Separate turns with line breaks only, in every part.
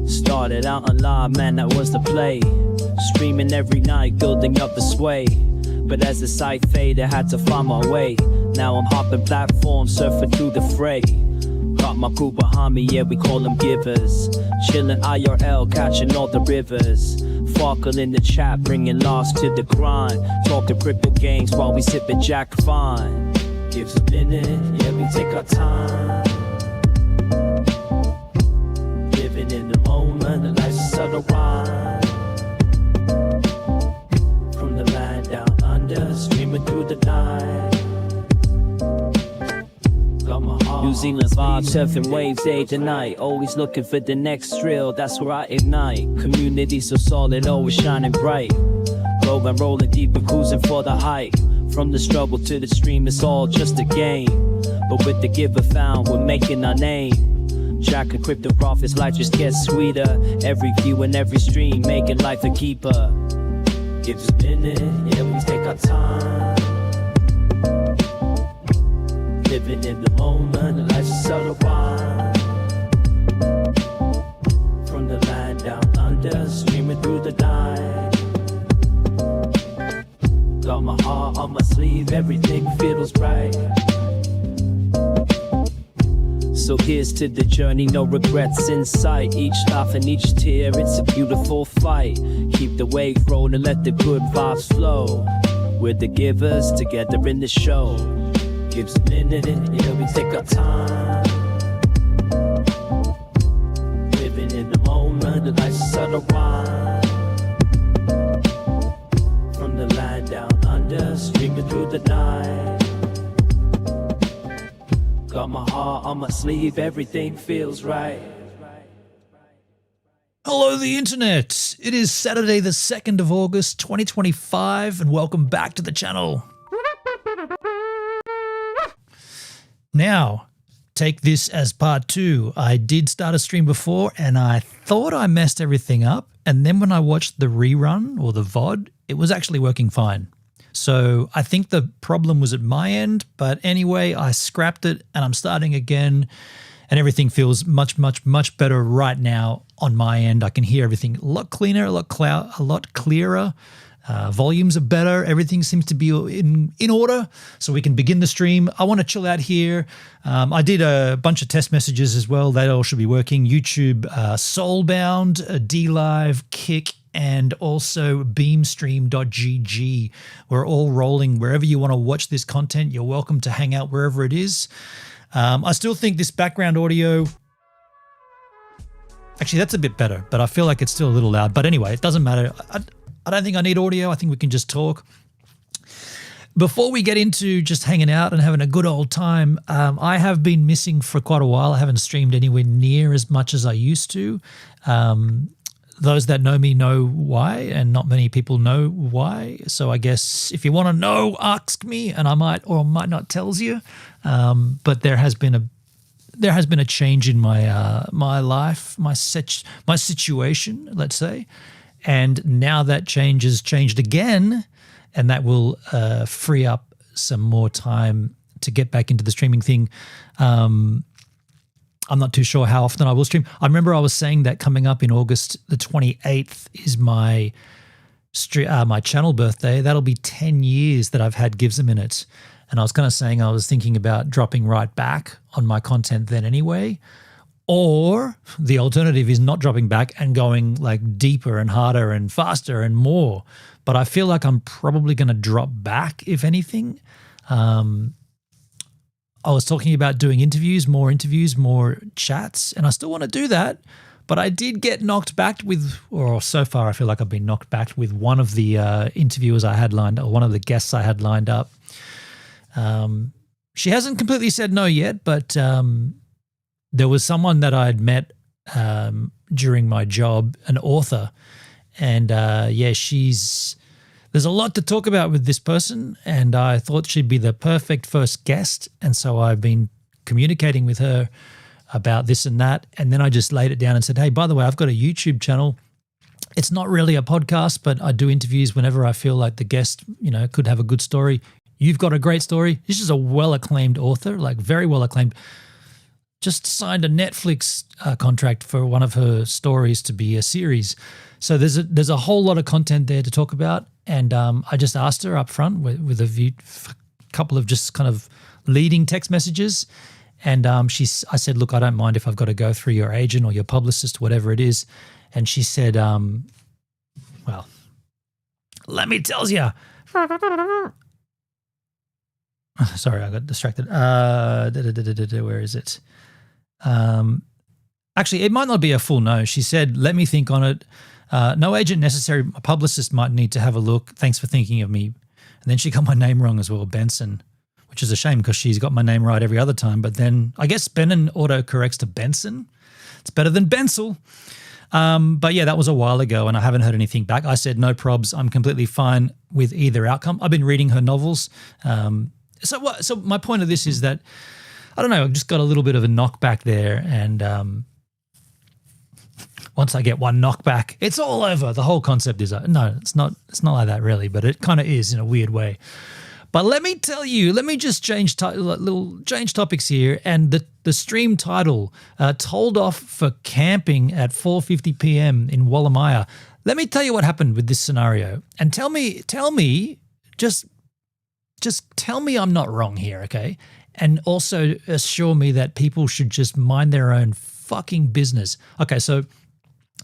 Started out on live, man, that was the play. Streaming every night, building up the sway. But as the site faded, I had to find my way. Now I'm hopping platforms, surfing through the fray. Got my crew behind me, yeah, we call them givers. Chillin' IRL, catching all the rivers. Farkle in the chat, bringing lost to the grind. Talking crypto games while we sippin' Jack Fine. Gives a minute, yeah, we take our time. Living in the moment, the life's a subtle rhyme. From the land down under, streaming through the night. New Zealand vibes, surfing waves day to night. Always looking for the next thrill, that's where I ignite. Community so solid, always shining bright. Rolling, rolling deep and cruising for the height. From the struggle to the stream, it's all just a game. But with the giver found, we're making our name. Tracking crypto profits, life just gets sweeter. Every view and every stream, making life a keeper. Give us a minute, yeah, we take our time. Living in the moment, the life's a subtle rhyme. From the land down under, streaming through the night. Got my heart on my sleeve, everything feels right. So here's to the journey, no regrets in sight. Each laugh and each tear, it's a beautiful fight. Keep the wave rolling, let the good vibes flow. We're the givers, together in the show. Gives a minute, yeah, we take our time. Living in the moment, the life's a subtle rhyme. From the land down under, streaming through the night. Got my heart on my sleeve, everything feels right.
Hello, the internet. It is Saturday, the 2nd of August, 2025, and welcome back to the channel. Now, take this as part 2. I did start a stream before and I thought I messed everything up. And then when I watched the rerun or the VOD, it was actually working fine. So I think the problem was at my end. But anyway, I scrapped it and I'm starting again. And everything feels much, much, much better right now on my end. I can hear everything a lot cleaner, a lot clearer. Volumes are better. Everything seems to be in order, so we can begin the stream. I want to chill out here. I did a bunch of test messages as well. That all should be working. YouTube, Soulbound, DLive, Kick, and also beamstream.gg. We're all rolling. Wherever you want to watch this content, you're welcome to hang out wherever it is. I still think this background audio... Actually, that's a bit better, but I feel like it's still a little loud. But anyway, it doesn't matter. I don't think I need audio. I think we can just talk. Before we get into just hanging out and having a good old time, I have been missing for quite a while. I haven't streamed anywhere near as much as I used to. Those that know me know why, and not many people know why. So I guess if you want to know, ask me, and I might or might not tells you. But there has been a change in my life, my situation, let's say. And now that change has changed again, and that will free up some more time to get back into the streaming thing. I'm not too sure how often I will stream. I remember I was saying that coming up in August the 28th is my channel birthday. That'll be 10 years that I've had Gives a Minute. And I was kind of saying I was thinking about dropping right back on my content then anyway. Or the alternative is not dropping back and going like deeper and harder and faster and more. But I feel like I'm probably going to drop back, if anything. I was talking about doing interviews, more chats, and I still want to do that. But I did get knocked back with, or so far I feel like I've been knocked back with one of the interviewers I had lined up, or one of the guests I had lined up. She hasn't completely said no yet, but there was someone that I'd met during my job, an author, and there's a lot to talk about with this person, and I thought she'd be the perfect first guest, and so I've been communicating with her about this and that, and then I just laid it down and said, hey, by the way, I've got a YouTube channel. It's not really a podcast, but I do interviews whenever I feel like the guest, could have a good story. You've got a great story. This is a well-acclaimed author, like very well-acclaimed. Just signed a Netflix contract for one of her stories to be a series. So there's a whole lot of content there to talk about. And I just asked her up front with a couple of just kind of leading text messages. And I said, look, I don't mind if I've got to go through your agent or your publicist, whatever it is. And she said, well, let me tell you. Sorry, I got distracted. Where is it? Actually, it might not be a full no. She said, let me think on it. No agent necessary. A publicist might need to have a look. Thanks for thinking of me. And then she got my name wrong as well, Benson, which is a shame because she's got my name right every other time. But then I guess Benin auto corrects to Benson. It's better than Bensel. But yeah, that was a while ago and I haven't heard anything back. I said, no probs. I'm completely fine with either outcome. I've been reading her novels. So my point of this is that, I don't know, I've just got a little bit of a knockback there. And once I get one knockback, it's all over. The whole concept is, no, it's not like that really, but it kind of is in a weird way. But let me tell you, let me just change topics here. And the stream title, told off for camping at 4:50 p.m. in Woollamia. Let me tell you what happened with this scenario. And tell me, just tell me I'm not wrong here, okay? And also assure me that people should just mind their own fucking business. Okay, so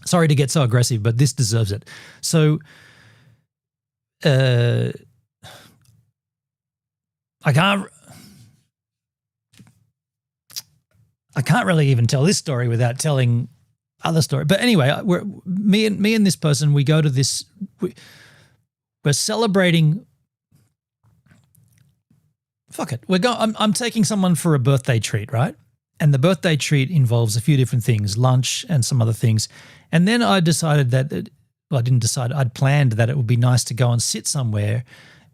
sorry to get so aggressive, but this deserves it. So I can't really even tell this story without telling other story. But anyway, me and this person, we go to this. We're celebrating. Fuck it. I'm taking someone for a birthday treat, right? And the birthday treat involves a few different things, lunch and some other things. And then I decided that, I didn't decide. I'd planned that it would be nice to go and sit somewhere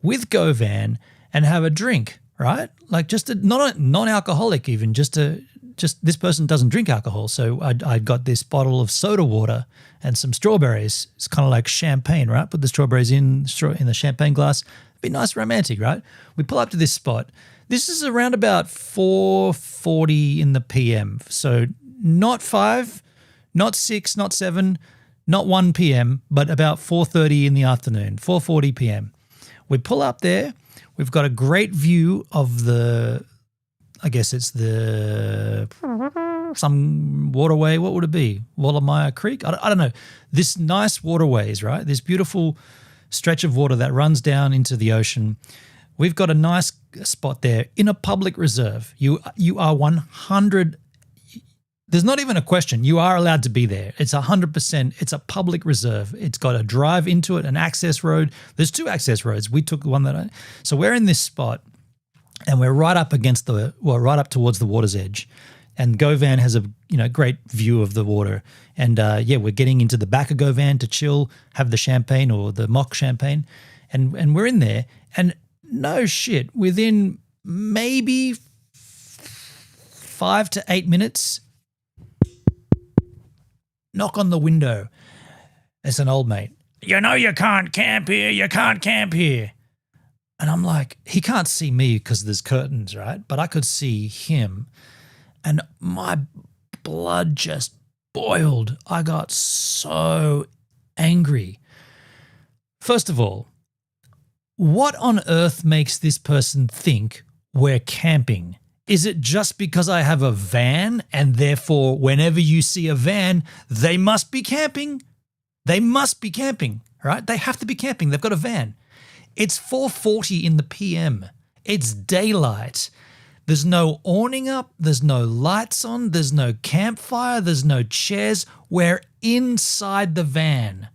with Govan and have a drink, right? Like just not a non-alcoholic even, just this person doesn't drink alcohol. So I got this bottle of soda water and some strawberries. It's kind of like champagne, right? Put the strawberries in the champagne glass. Be nice, romantic, right? We pull up to this spot. This is around about 4:40 in the PM. So not 5, not 6, not 7, not 1 PM, but about 4:30 in the afternoon, 4:40 PM. We pull up there. We've got a great view of I guess it's some waterway. What would it be? Woollamia Creek? I don't know. This nice waterways, right? This beautiful stretch of water that runs down into the ocean. We've got a nice spot there in a public reserve. You are 100. There's not even a question. You are allowed to be there. It's 100%. It's a public reserve. It's got a drive into it, an access road. There's 2 access roads. We took one so we're in this spot and we're right up right up towards the water's edge. And Govan has a great view of the water. And we're getting into the back of Govan to chill, have the champagne or the mock champagne. And we're in there. And no shit, within maybe 5 to 8 minutes, knock on the window. It's an old mate. You can't camp here. You can't camp here. And I'm like, he can't see me because there's curtains, right? But I could see him. And my blood just boiled. I got so angry. First of all, what on earth makes this person think we're camping? Is it just because I have a van and therefore whenever you see a van, they must be camping? They must be camping, right? They have to be camping. They've got a van. It's 4:40 in the PM. It's daylight. There's no awning up. There's no lights on. There's no campfire. There's no chairs. We're inside the van.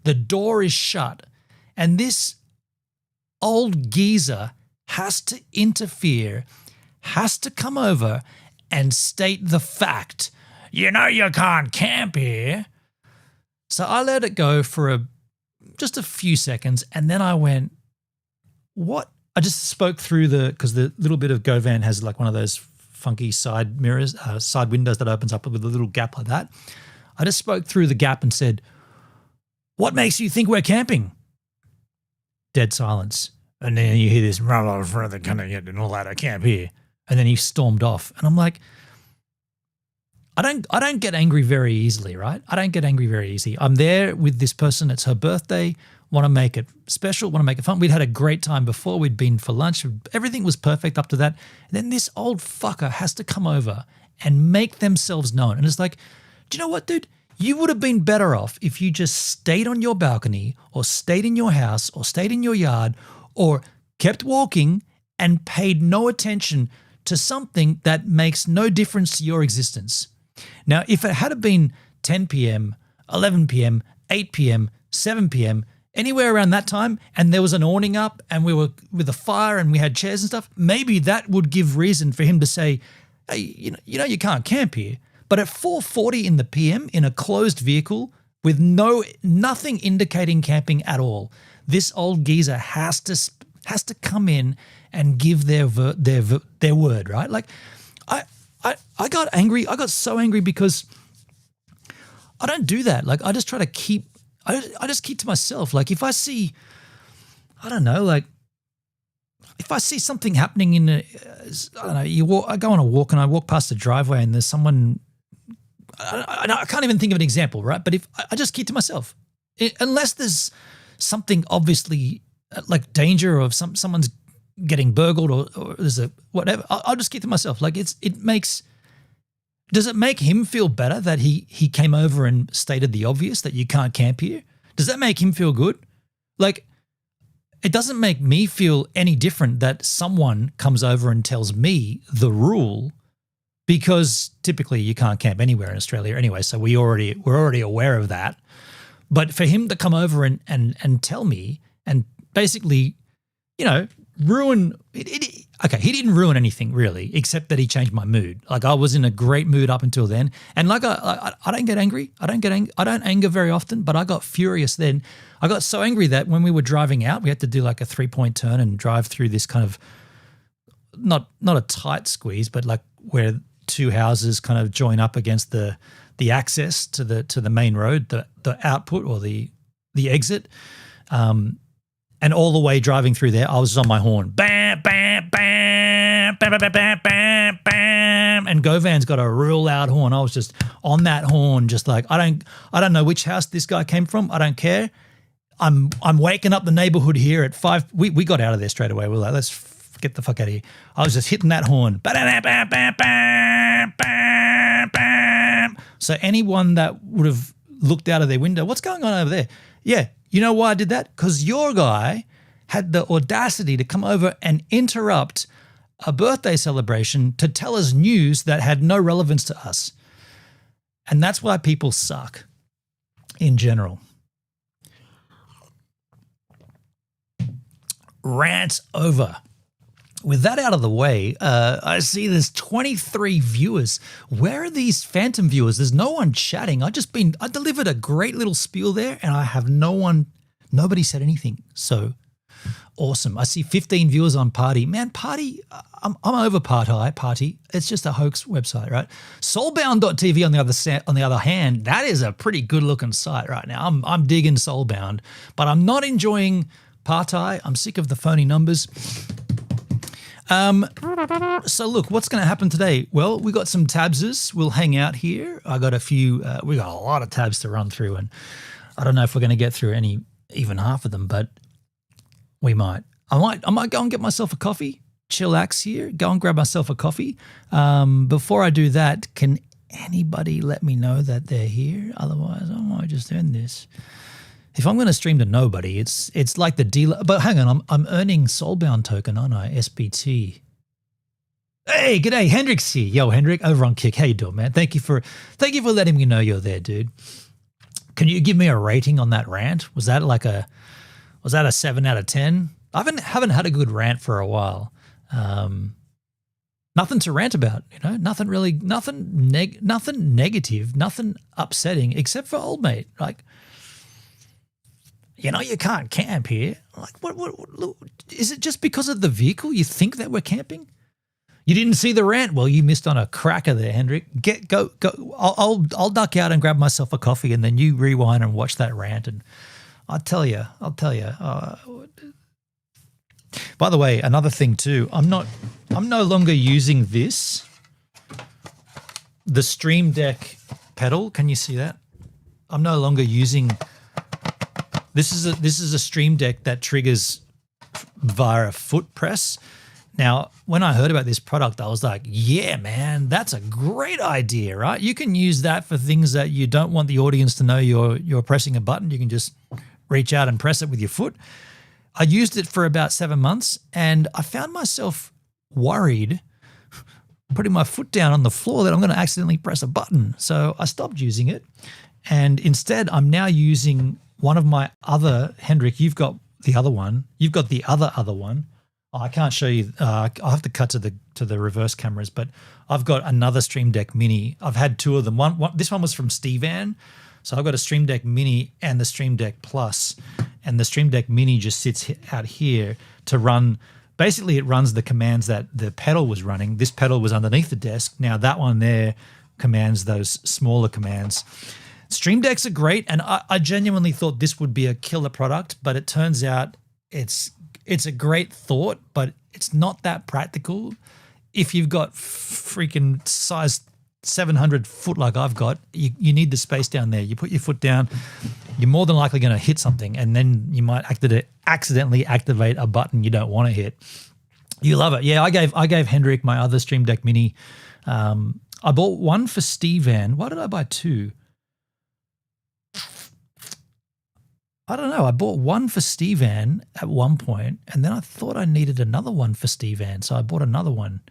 The door is shut. And this old geezer has to interfere, has to come over and state the fact, you can't camp here. So I let it go for just a few seconds and then I went, what? I just spoke through because the little bit of Govan has like one of those funky side mirrors, side windows that opens up with a little gap like that. I just spoke through the gap and said, what makes you think we're camping? Dead silence. And then you hear this, run further, kind of and all that. I camp here. And then he stormed off. And I'm like, I don't get angry very easily, right? I don't get angry very easy. I'm there with this person. It's her birthday. Want to make it special. Want to make it fun. We'd had a great time before. We'd been for lunch. Everything was perfect up to that. And then this old fucker has to come over and make themselves known. And it's like, do you know what, dude? You would have been better off if you just stayed on your balcony or stayed in your house or stayed in your yard or kept walking and paid no attention to something that makes no difference to your existence. Now, if it had been 10 p.m., 11 p.m., 8 p.m., 7 p.m., anywhere around that time, and there was an awning up and we were with a fire and we had chairs and stuff, maybe that would give reason for him to say, hey, you can't camp here. But at 4:40 in the PM in a closed vehicle with nothing indicating camping at all, this old geezer has to come in and give their word, right? Like, I got angry. I got so angry because I don't do that. Like, I just try to keep. I just keep to myself. Like, if I see, I don't know, like if I see something happening in I don't know, I go on a walk and I walk past the driveway and there's someone. I can't even think of an example, right? But if I just keep to myself, unless there's something obviously like danger or someone's getting burgled or there's a whatever, I'll just keep to myself. Like does it make him feel better that he came over and stated the obvious that you can't camp here? Does that make him feel good? Like, it doesn't make me feel any different that someone comes over and tells me the rule, because typically you can't camp anywhere in Australia anyway, so we're already aware of that. But for him to come over and tell me and basically, ruin it. Okay, he didn't ruin anything really, except that he changed my mood. Like, I was in a great mood up until then, and like I don't get angry. I don't anger very often, but I got furious then. I got so angry that when we were driving out, we had to do like a 3-point turn and drive through this kind of not a tight squeeze, but like where two houses kind of join up against the access to the main road, the output or the exit. And all the way driving through there, I was on my horn. Bam, bam, bam, bam, bam, bam, bam, bam. And Govan's got a real loud horn. I was just on that horn, just like, I don't know which house this guy came from. I don't care. I'm waking up the neighborhood here at 5. We got out of there straight away. We're like, let's get the fuck out of here. I was just hitting that horn. Bam, bam, bam, bam, bam, bam. So anyone that would have looked out of their window, what's going on over there? Yeah. You know why I did that? Because your guy had the audacity to come over and interrupt a birthday celebration to tell us news that had no relevance to us. And that's why people suck in general. Rants over. With that out of the way, I see there's 23 viewers. Where are these phantom viewers? There's no one chatting. I delivered a great little spiel there and I have nobody said anything. So awesome. I see 15 viewers on Party. Man, Party, I'm over Party. It's just a hoax website, right? Soulbound.tv on the other hand, that is a pretty good looking site right now. I'm digging Soulbound, but I'm not enjoying Party. I'm sick of the phony numbers. So look, what's going to happen today? Well, we got some tabses. We'll hang out here. I got a few, we got a lot of tabs to run through, and I don't know if we're going to get through even half of them, but we might. I might go and get myself a coffee, chillax here, go and grab myself a coffee. Before I do that, can anybody let me know that they're here? Otherwise, I might just end this. If I'm going to stream to nobody, it's like the dealer. But hang on, I'm earning Soulbound token, aren't I? SBT. Hey, g'day, Hendrix here. Yo, Hendrik, over on Kick. How you doing, man? Thank you for letting me know you're there, dude. Can you give me a rating on that rant? Was that a 7 out of 10? I haven't had a good rant for a while. Nothing to rant about, nothing negative, nothing upsetting, except for old mate. Like, you can't camp here. Like, what is it just because of the vehicle? You think that we're camping? You didn't see the rant? Well, you missed on a cracker there, Hendrik. Go. I'll duck out and grab myself a coffee, and then you rewind and watch that rant. And I'll tell you. By the way, another thing too, I'm no longer using the Stream Deck pedal. Can you see that? I'm no longer using, this is a Stream Deck that triggers via a foot press. Now, when I heard about this product, I was like, yeah, man, that's a great idea, right? You can use that for things that you don't want the audience to know you're pressing a button. You can just reach out and press it with your foot. I used it for about 7 months and I found myself worried putting my foot down on the floor that I'm going to accidentally press a button. So I stopped using it. And instead, I'm now using one of my other, Hendrik, you've got the other one. You've got the other one. Oh, I can't show you. I'll have to cut to the reverse cameras, but I've got another Stream Deck Mini. I've had two of them. This one was from Stevan. So I've got a Stream Deck Mini and the Stream Deck Plus. And the Stream Deck Mini just sits out here to run. Basically, it runs the commands that the pedal was running. This pedal was underneath the desk. Now that one there commands those smaller commands. Stream Decks are great, and I genuinely thought this would be a killer product, but it turns out it's a great thought, but it's not that practical. If you've got freaking size 700 foot like I've got, you need the space down there. You put your foot down, you're more than likely going to hit something, and then you might accidentally activate a button you don't want to hit. You love it. Yeah, I gave Hendrik my other Stream Deck Mini. I bought one for Stevan. Why did I buy two? I don't know. I bought one for Stevan at one point, and then I thought I needed another one for Stevan, so I bought another one.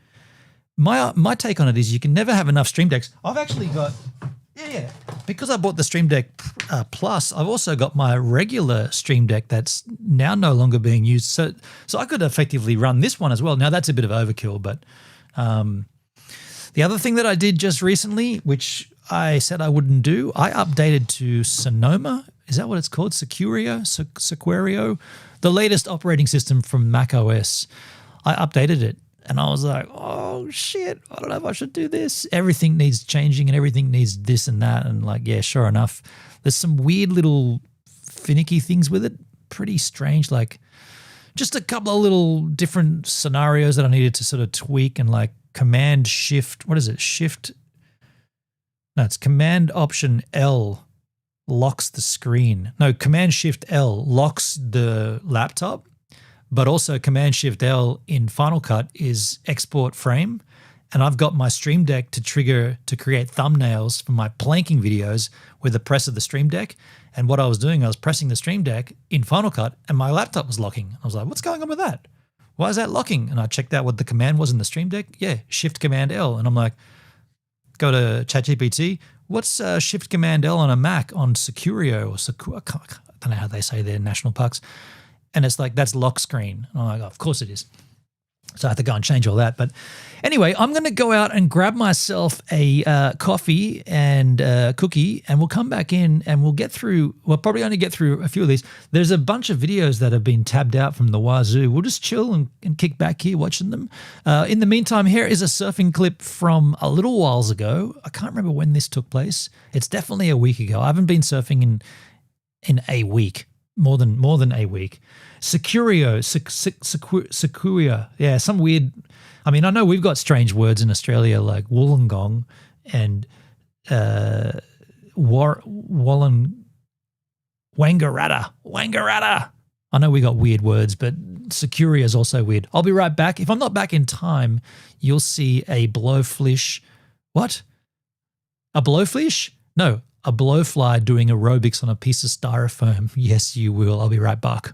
My take on it is you can never have enough Stream Decks. I've actually got, because I bought the Stream Deck Plus, I've also got my regular Stream Deck that's now no longer being used. So I could effectively run this one as well. Now that's a bit of overkill, but the other thing that I did just recently, which I said I wouldn't do, I updated to Sonoma. Is that what it's called? Sequoia, the latest operating system from Mac OS. I updated it and I was like, oh shit, I don't know if I should do this. Everything needs changing and everything needs this and that. And like, yeah, sure enough, there's some weird little finicky things with it. Pretty strange, like just a couple of little different scenarios that I needed to sort of tweak and like Command Shift. What is it? No, it's Command Option L locks the screen. No, Command Shift L locks the laptop, but also Command Shift L in Final Cut is export frame. And I've got my Stream Deck to create thumbnails for my planking videos with the press of the Stream Deck. And what I was doing, I was pressing the Stream Deck in Final Cut and my laptop was locking. I was like, what's going on with that? Why is that locking? And I checked out what the command was in the Stream Deck. Yeah, Shift Command L. And I'm like, go to ChatGPT. What's Shift Command L on a Mac on Securio or I don't know how they say their national pucks. And it's like, that's lock screen. And I'm like, oh, of course it is. So I have to go and change all that. But anyway, I'm going to go out and grab myself a coffee and cookie, and we'll come back in and we'll probably only get through a few of these. There's a bunch of videos that have been tabbed out from the wazoo. We'll just chill and kick back here watching them. In the meantime, here is a surfing clip from a little whiles ago. I can't remember when this took place. It's definitely a week ago. I haven't been surfing in a week. More than a week. Securia, yeah, some weird. I mean, I know we've got strange words in Australia like Wollongong and Wangaratta. I know we got weird words, but Securia is also weird. I'll be right back. If I'm not back in time, you'll see a blowfish. What? A blowfish? No. A blowfly doing aerobics on a piece of styrofoam. Yes, you will. I'll be right back.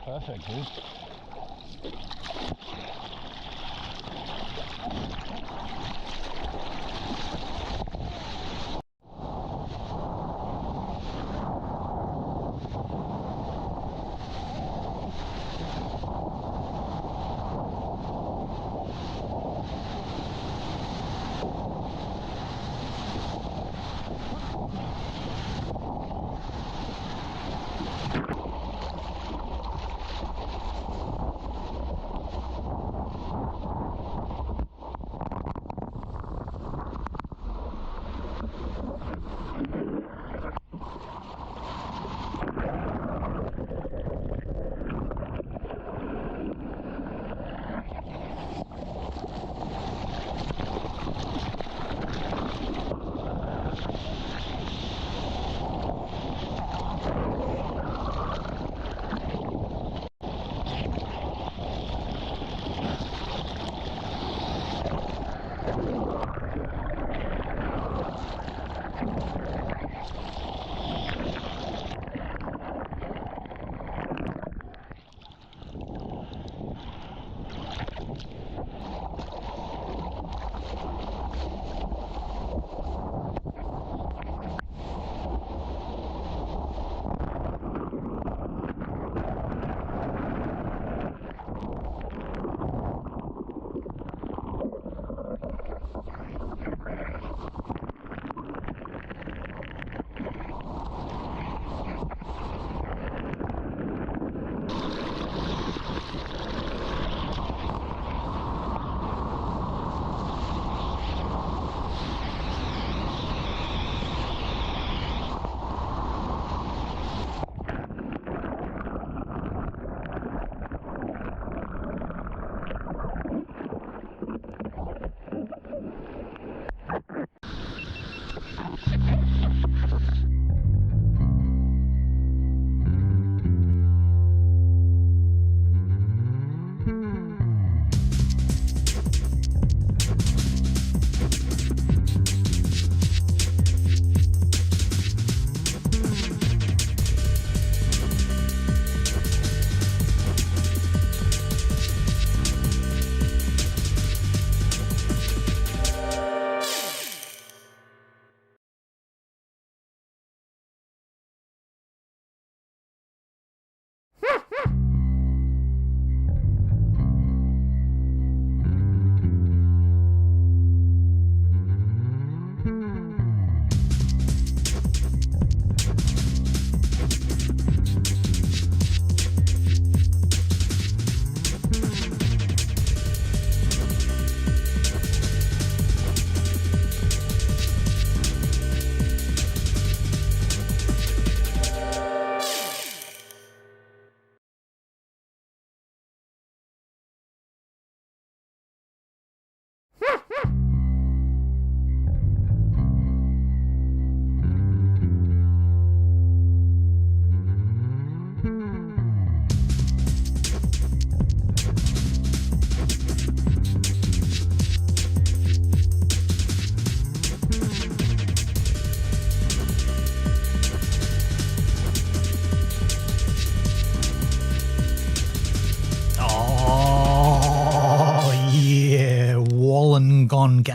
Perfect, dude.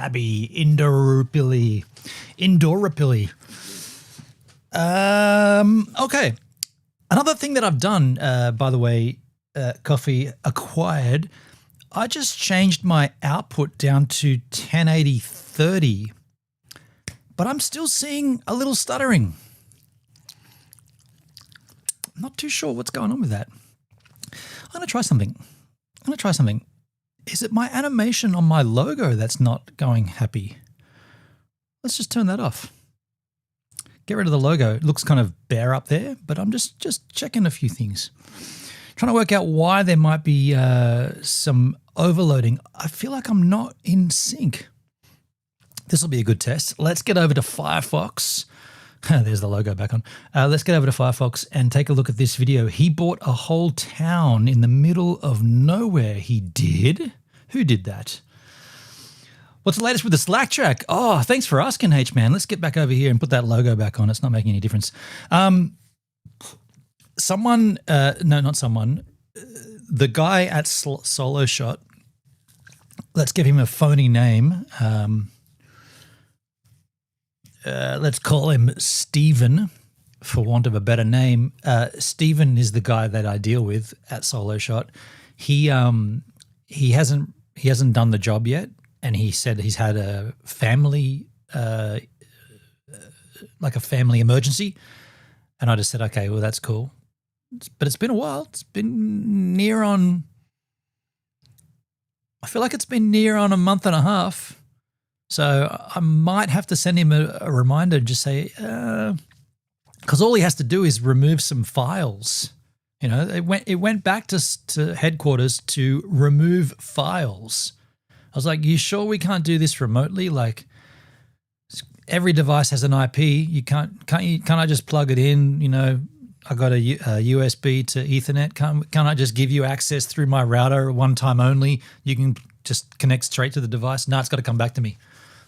shabby, indoor-pilly. Okay. Another thing that I've done, by the way, Coffee acquired, I just changed my output down to 1080/30, but I'm still seeing a little stuttering. I'm not too sure what's going on with that. I'm going to try something. Is it my animation on my logo that's not going happy? Let's just turn that off. Get rid of the logo. It looks kind of bare up there, but I'm just checking a few things. Trying to work out why there might be some overloading. I feel like I'm not in sync. This will be a good test. Let's get over to Firefox. There's the logo back on. Let's get over to Firefox and take a look at this video. He bought a whole town in the middle of nowhere. He did? Who did that? What's the latest with the Slack track? Oh, thanks for asking, H-Man. Let's get back over here and put that logo back on. It's not making any difference. The guy at Solo Shot, let's give him a phony name. Let's call him Steven, for want of a better name. Steven is the guy that I deal with at Solo Shot. He hasn't done the job yet, and he said he's had a family like a family emergency, and I just said, okay, well, that's cool. But it's been a while. It's been near on, I feel like it's been near on a month and a half. So I might have to send him a reminder and just say, because all he has to do is remove some files. You know, it went back to headquarters to remove files. I was like, you sure we can't do this remotely? Like, every device has an IP. You can't I just plug it in? You know, I got a USB to Ethernet. Can't I just give you access through my router one time only? You can just connect straight to the device. No, it's got to come back to me.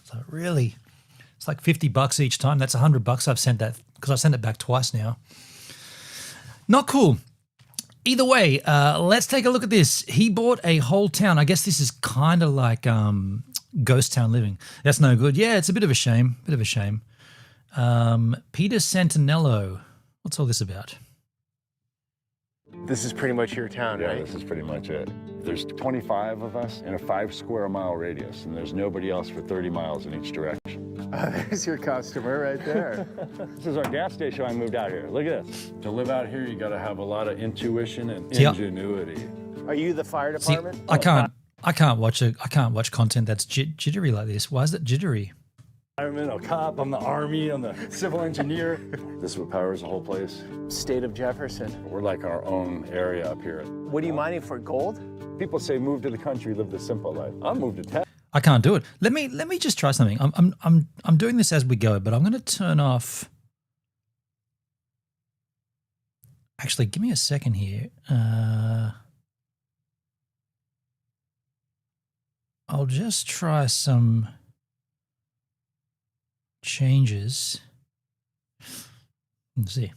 So really, it's like $50 each time. That's $100 I've sent that, because I've sent it back twice now. Not cool. Either way, let's take a look at this. He bought a whole town. I guess this is kind of like ghost town living. That's no good. Yeah, it's a bit of a shame. Peter Santinello. What's all this about?
This is pretty much your town,
Yeah,
right?
this is pretty much it. There's 25 of us in a 5 square mile radius, and there's nobody else for 30 miles in each direction.
There's your customer right there.
This is our gas station. I moved out here. Look at this. To live out here, you got to have a lot of intuition and
Yep.
ingenuity.
Are you the fire
See,
department?
I can't watch content that's jittery like this. Why is it jittery?
I'm a cop. I'm the Army. I'm the civil engineer. This is what powers the whole place.
State of Jefferson.
We're like our own area up here.
What are you mining for, gold?
People say move to the country, live the simple life. I'll move to Texas.
I can't do it. Let me just try something. I'm doing this as we go, but I'm going to turn off. Actually, give me a second here. I'll just try some changes. Let's see.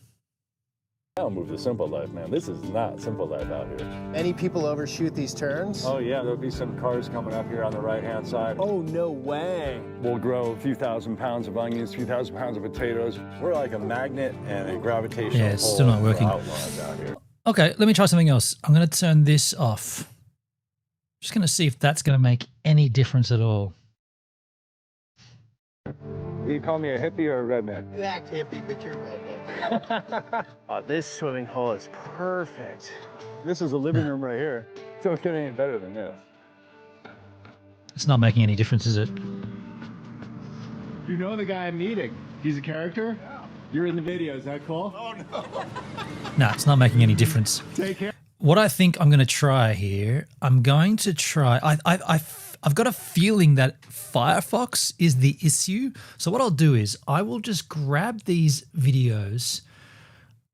I'll move the simple life, man. This is not simple life out here.
Any people overshoot these turns?
Oh, yeah, there'll be some cars coming up here on the right-hand side.
Oh, no way.
We'll grow a few thousand pounds of onions, a few thousand pounds of potatoes. We're like a magnet and a gravitational
Yeah, it's
pull
still not
for
working.
outlaws out here.
Okay, let me try something else. I'm going to turn this off. Just going to see if that's going to make any difference at all.
You call me a hippie or a redneck?
You act hippie, but you're redneck. Oh, this swimming hole is perfect.
This is a living room right here. Don't get any better than this.
It's not making any difference, is it?
You know the guy I'm meeting. He's a character? Yeah. You're in the video. Is that cool? Oh, no.
No, it's not making any difference.
Take care.
What I think I'm going to try here, I'm going to try. I've got a feeling that Firefox is the issue. So what I'll do is I will just grab these videos.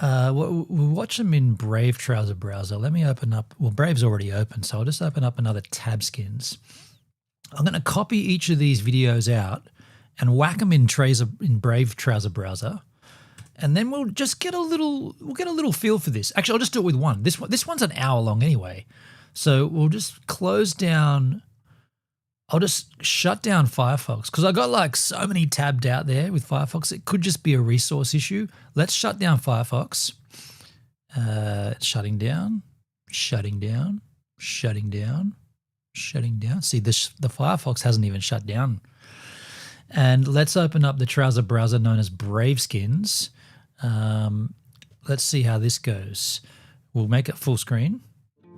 We'll watch them in Brave Trouser Browser. Let me open up. Well, Brave's already open, so I'll just open up another tab skins. I'm going to copy each of these videos out and whack them in Brave Trouser Browser. And then we'll just get a little feel for this. Actually, I'll just do it with one. This one's an hour long anyway. So we'll just close down. I'll just shut down Firefox because I got like so many tabbed out there with Firefox. It could just be a resource issue. Let's shut down Firefox. Shutting down, shutting down, shutting down, shutting down. See, the Firefox hasn't even shut down. And let's open up the browser known as Braveskins. Let's see how this goes. We'll make it full screen.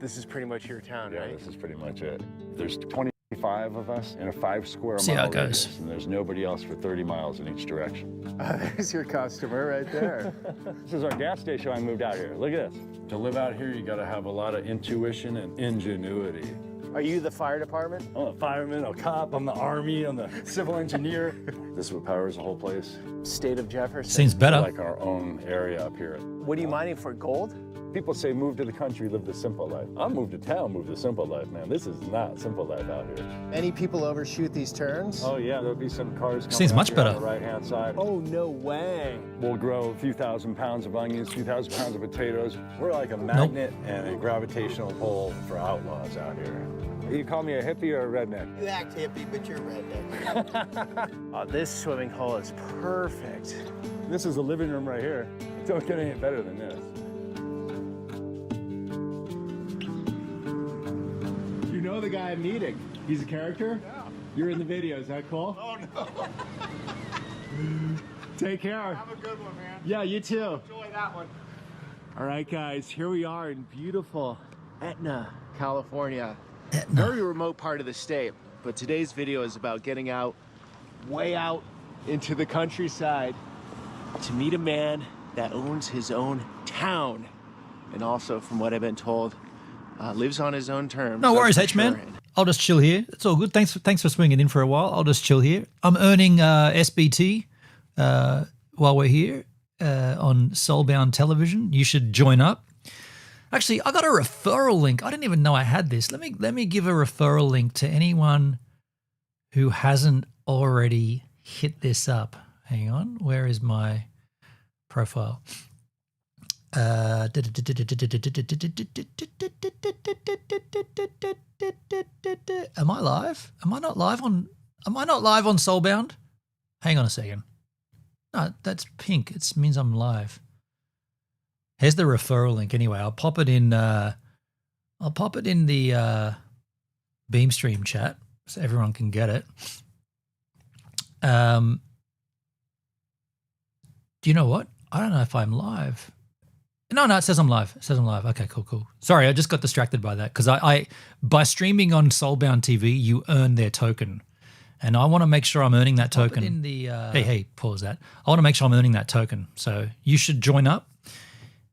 This is pretty much your town,
Yeah,
right?
this is pretty much it. There's 25 of us in a 5 square
See how
mile
it goes.
radius, and there's nobody else for 30 miles in each direction.
There's your customer right there.
This is our gas station when I moved out here. Look at this. To live out here, you got to have a lot of intuition and ingenuity.
Are you the fire department?
I'm a fireman, a cop, I'm the army, I'm the civil engineer. This is what powers the whole place.
State of Jefferson.
Seems better.
Like our own area up here.
What are you mining for, gold?
People say move to the country, live the simple life. I'll move to town, move the simple life, man. This is not simple life out here.
Any people overshoot these turns?
Oh yeah, there'll be some cars coming
Seems
up
much
here
better.
on the right-hand side.
Oh, no way.
We'll grow a few thousand pounds of onions, a few thousand pounds of potatoes. We're like a magnet and a gravitational pull for outlaws out here. You call me a hippie or a redneck?
You act hippie, but you're redneck. This swimming hole is perfect.
This is a living room right here. Don't get any better than this.
You know the guy I'm meeting. He's a character? Yeah. You're in the video, is that cool? Oh, no. Take care.
Have a good one, man.
Yeah, you too.
Enjoy that one.
All right, guys, here we are in beautiful Etna, California.
Etna.
Very remote part of the state, but today's video is about getting out, way out into the countryside to meet a man that owns his own town. And also, from what I've been told, lives on his own terms.
No worries,
That's for
H-man.
sure.
I'll just chill here. It's all good. Thanks for swinging in for a while. I'll just chill here. I'm earning SBT while we're here on Soulbound Television. You should join up. Actually, I got a referral link. I didn't even know I had this. Let me give a referral link to anyone who hasn't already hit this up. Hang on. Where is my profile? Am I live? Am I not live on Soulbound? Hang on a second. No, that's pink. It means I'm live. Here's the referral link. Anyway, I'll pop it in the Beamstream chat so everyone can get it. Do you know what? I don't know if I'm live. No, it says I'm live. It says I'm live. Okay, cool. Sorry, I just got distracted by that because I by streaming on Soulbound TV, you earn their token. And I want to make sure I'm earning that token. In the, hey, pause that. I want to make sure I'm earning that token. So you should join up.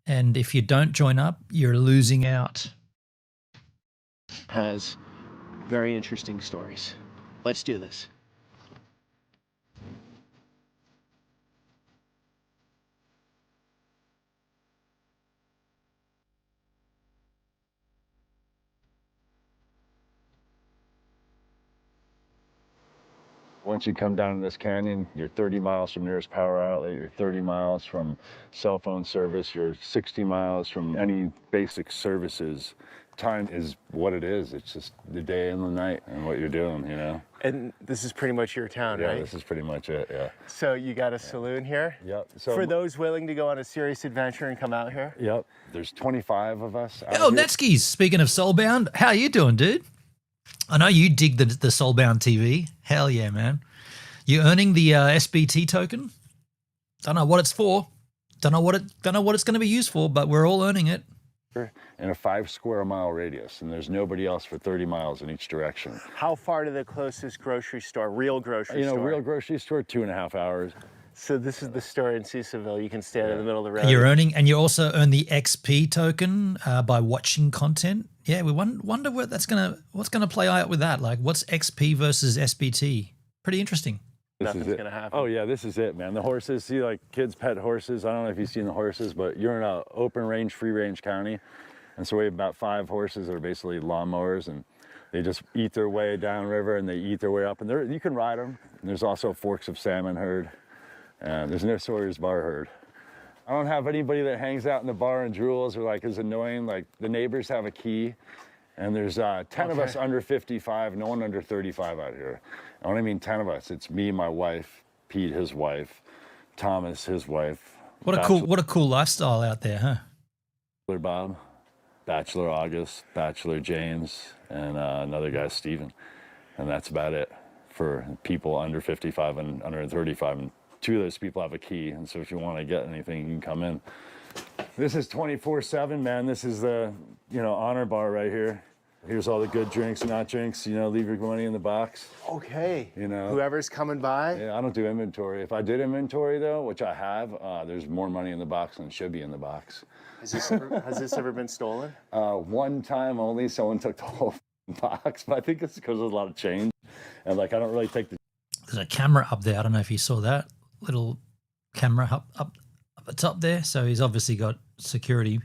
And if you don't join up, you're losing out.
Has very interesting stories. Let's do this.
Once you come down in this canyon, you're 30 miles from nearest power outlet, you're 30 miles from cell phone service, you're 60 miles from any basic services. Time is what it is. It's just the day and the night and what you're doing, you know?
And this is pretty much your town,
Yeah,
right?
this is pretty much it, yeah.
So you got a saloon here?
Yep. So
For those willing to go on a serious adventure and come out here?
Yep. There's 25 of us out
Oh,
here.
Netskis, speaking of Soulbound, how you doing, dude? I know you dig the Soulbound TV. Hell yeah, man. You earning the SBT token? Don't know what it's for. Don't know what it's going to be used for, but we're all earning it.
In a 5 square mile radius, and there's nobody else for 30 miles in each direction.
How far to the closest grocery store, real grocery store?
Real grocery store, 2.5 hours.
So this is the store in Cecilville. You can stand in the middle of the road.
You're earning, and you also earn the XP token by watching content. Yeah, we wonder what's gonna play out with that. Like, what's XP versus SBT? Pretty interesting.
Nothing's
This is it.
gonna happen.
Oh yeah, this is it, man. The horses, see, like kids pet horses. I don't know if you've seen the horses, but you're in a open range, free range county. And so we have about 5 horses that are basically lawnmowers, and they just eat their way downriver and they eat their way up. And you can ride them. And there's also Forks of Salmon herd. And there's no Sawyer's Bar herd. I don't have anybody that hangs out in the bar and drools or like is annoying. Like the neighbors have a key, And there's 10 of us under 55, no one under 35 out here. And when I mean 10 of us, it's me, my wife, Pete, his wife, Thomas, his wife.
What a cool lifestyle out there, huh?
Bachelor Bob, Bachelor August, Bachelor James, and another guy, Steven. And that's about it for people under 55 and under 35. And 2 of those people have a key. And so if you want to get anything, you can come in. This is 24/7, man. This is the, honor bar right here. Here's all the good drinks and not drinks. Leave your money in the box.
Okay. Whoever's coming by.
Yeah, I don't do inventory. If I did inventory though, which I have, there's more money in the box than should be in the box.
Has this ever been stolen?
One time only, someone took the whole box, but I think it's because there's a lot of change, and I don't really take the.
There's a camera up there. I don't know if you saw that little camera up the top there. So he's obviously got security.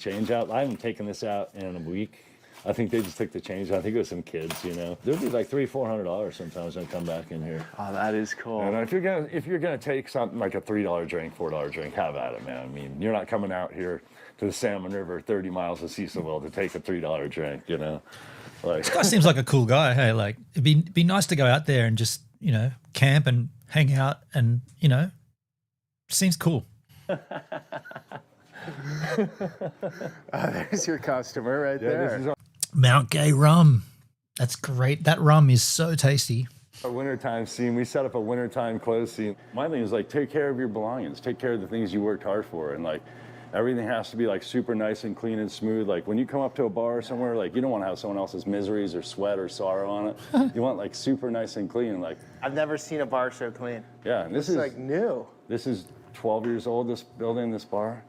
Change out. I haven't taken this out in a week. I think they just took the change. I think it was some kids, There'd be like $300-400 sometimes when I come back in here.
Oh, that is cool.
And if you're gonna take something like a $3 drink, $4 drink, have at it, man. I mean, you're not coming out here to the Salmon River, 30 miles to Cecilville to take a $3 drink,
This guy seems like a cool guy. Hey, it'd be nice to go out there and just camp and hang out, and seems cool.
There's your customer right there.
Mount Gay rum. That's great. That rum is so tasty.
A wintertime scene. We set up a wintertime clothes scene. My thing is take care of your belongings. Take care of the things you worked hard for. And everything has to be super nice and clean and smooth. When you come up to a bar somewhere, you don't want to have someone else's miseries or sweat or sorrow on it. You want super nice and clean.
I've never seen a bar so clean.
Yeah, and this is
new.
This is 12 years old, this building, this bar.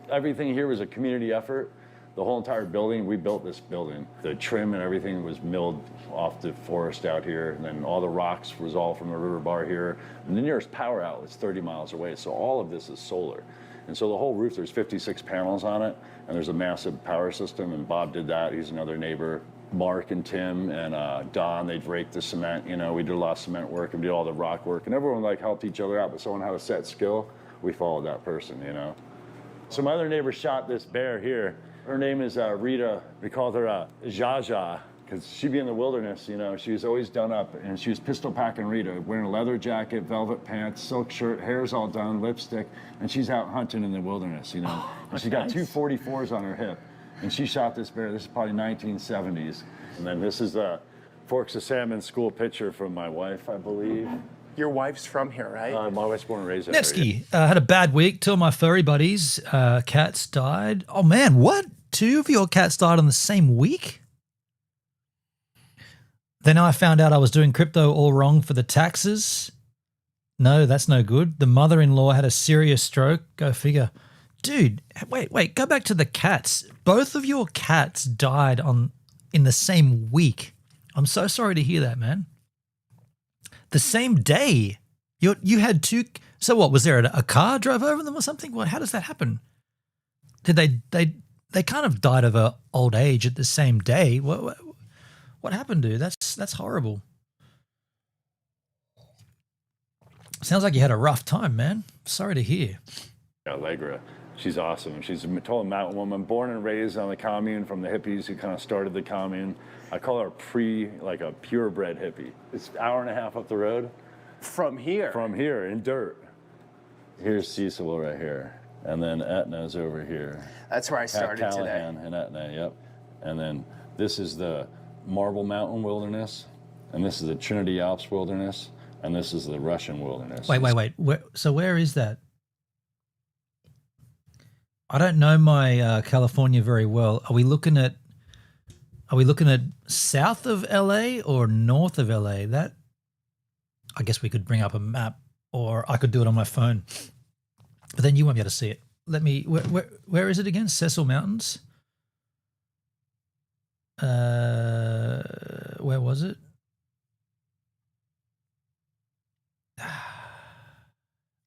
Everything here was a community effort. The whole entire building, we built this building. The trim and everything was milled off the forest out here. And then all the rocks was all from the river bar here. And the nearest power outlet's 30 miles away. So all of this is solar. And so the whole roof, there's 56 panels on it. And there's a massive power system. And Bob did that. He's another neighbor. Mark and Tim and Don, they'd rake the cement. We did a lot of cement work and did all the rock work. And everyone helped each other out. But someone had a set skill, we followed that person, So my other neighbor shot this bear here. Her name is Rita. We called her Jaja because she'd be in the wilderness, She was always done up, and she was pistol packing Rita, wearing a leather jacket, velvet pants, silk shirt, hair's all done, lipstick, and she's out hunting in the wilderness, And she got 2 44s on her hip, and she shot this bear. This is probably 1970s. And then this is a Forks of Salmon school picture from my wife, I believe.
Your wife's from here, right?
My wife's born and raised out here.
Nevsky, had a bad week. 2 of my furry buddies' cats died. Oh, man, what? 2 of your cats died on the same week? Then I found out I was doing crypto all wrong for the taxes. No, that's no good. The mother-in-law had a serious stroke. Go figure. Dude, wait, go back to the cats. Both of your cats died in the same week. I'm so sorry to hear that, man. The same day. You had 2. So what, was there a car drove over them or something? What? How does that happen? Did they kind of died of old age at the same day? What happened, dude? That's horrible. Sounds like you had a rough time, man. Sorry to hear.
Allegra, she's awesome. She's a total mountain woman, born and raised on the commune from the hippies who kind of started the commune. I call her a purebred hippie. It's an hour and a half up the road.
From here?
From here, in dirt. Here's Cecil right here. And then Etna's over here.
That's where I started today.
Callahan and Etna, yep. And then this is the Marble Mountain Wilderness, and this is the Trinity Alps Wilderness, and this is the Russian Wilderness.
Wait. Where is that? I don't know my California very well. Are we looking at south of LA or north of LA? That, I guess we could bring up a map, or I could do it on my phone. But then you won't be able to see it. Where is it again? Cecil Mountains? Where was it?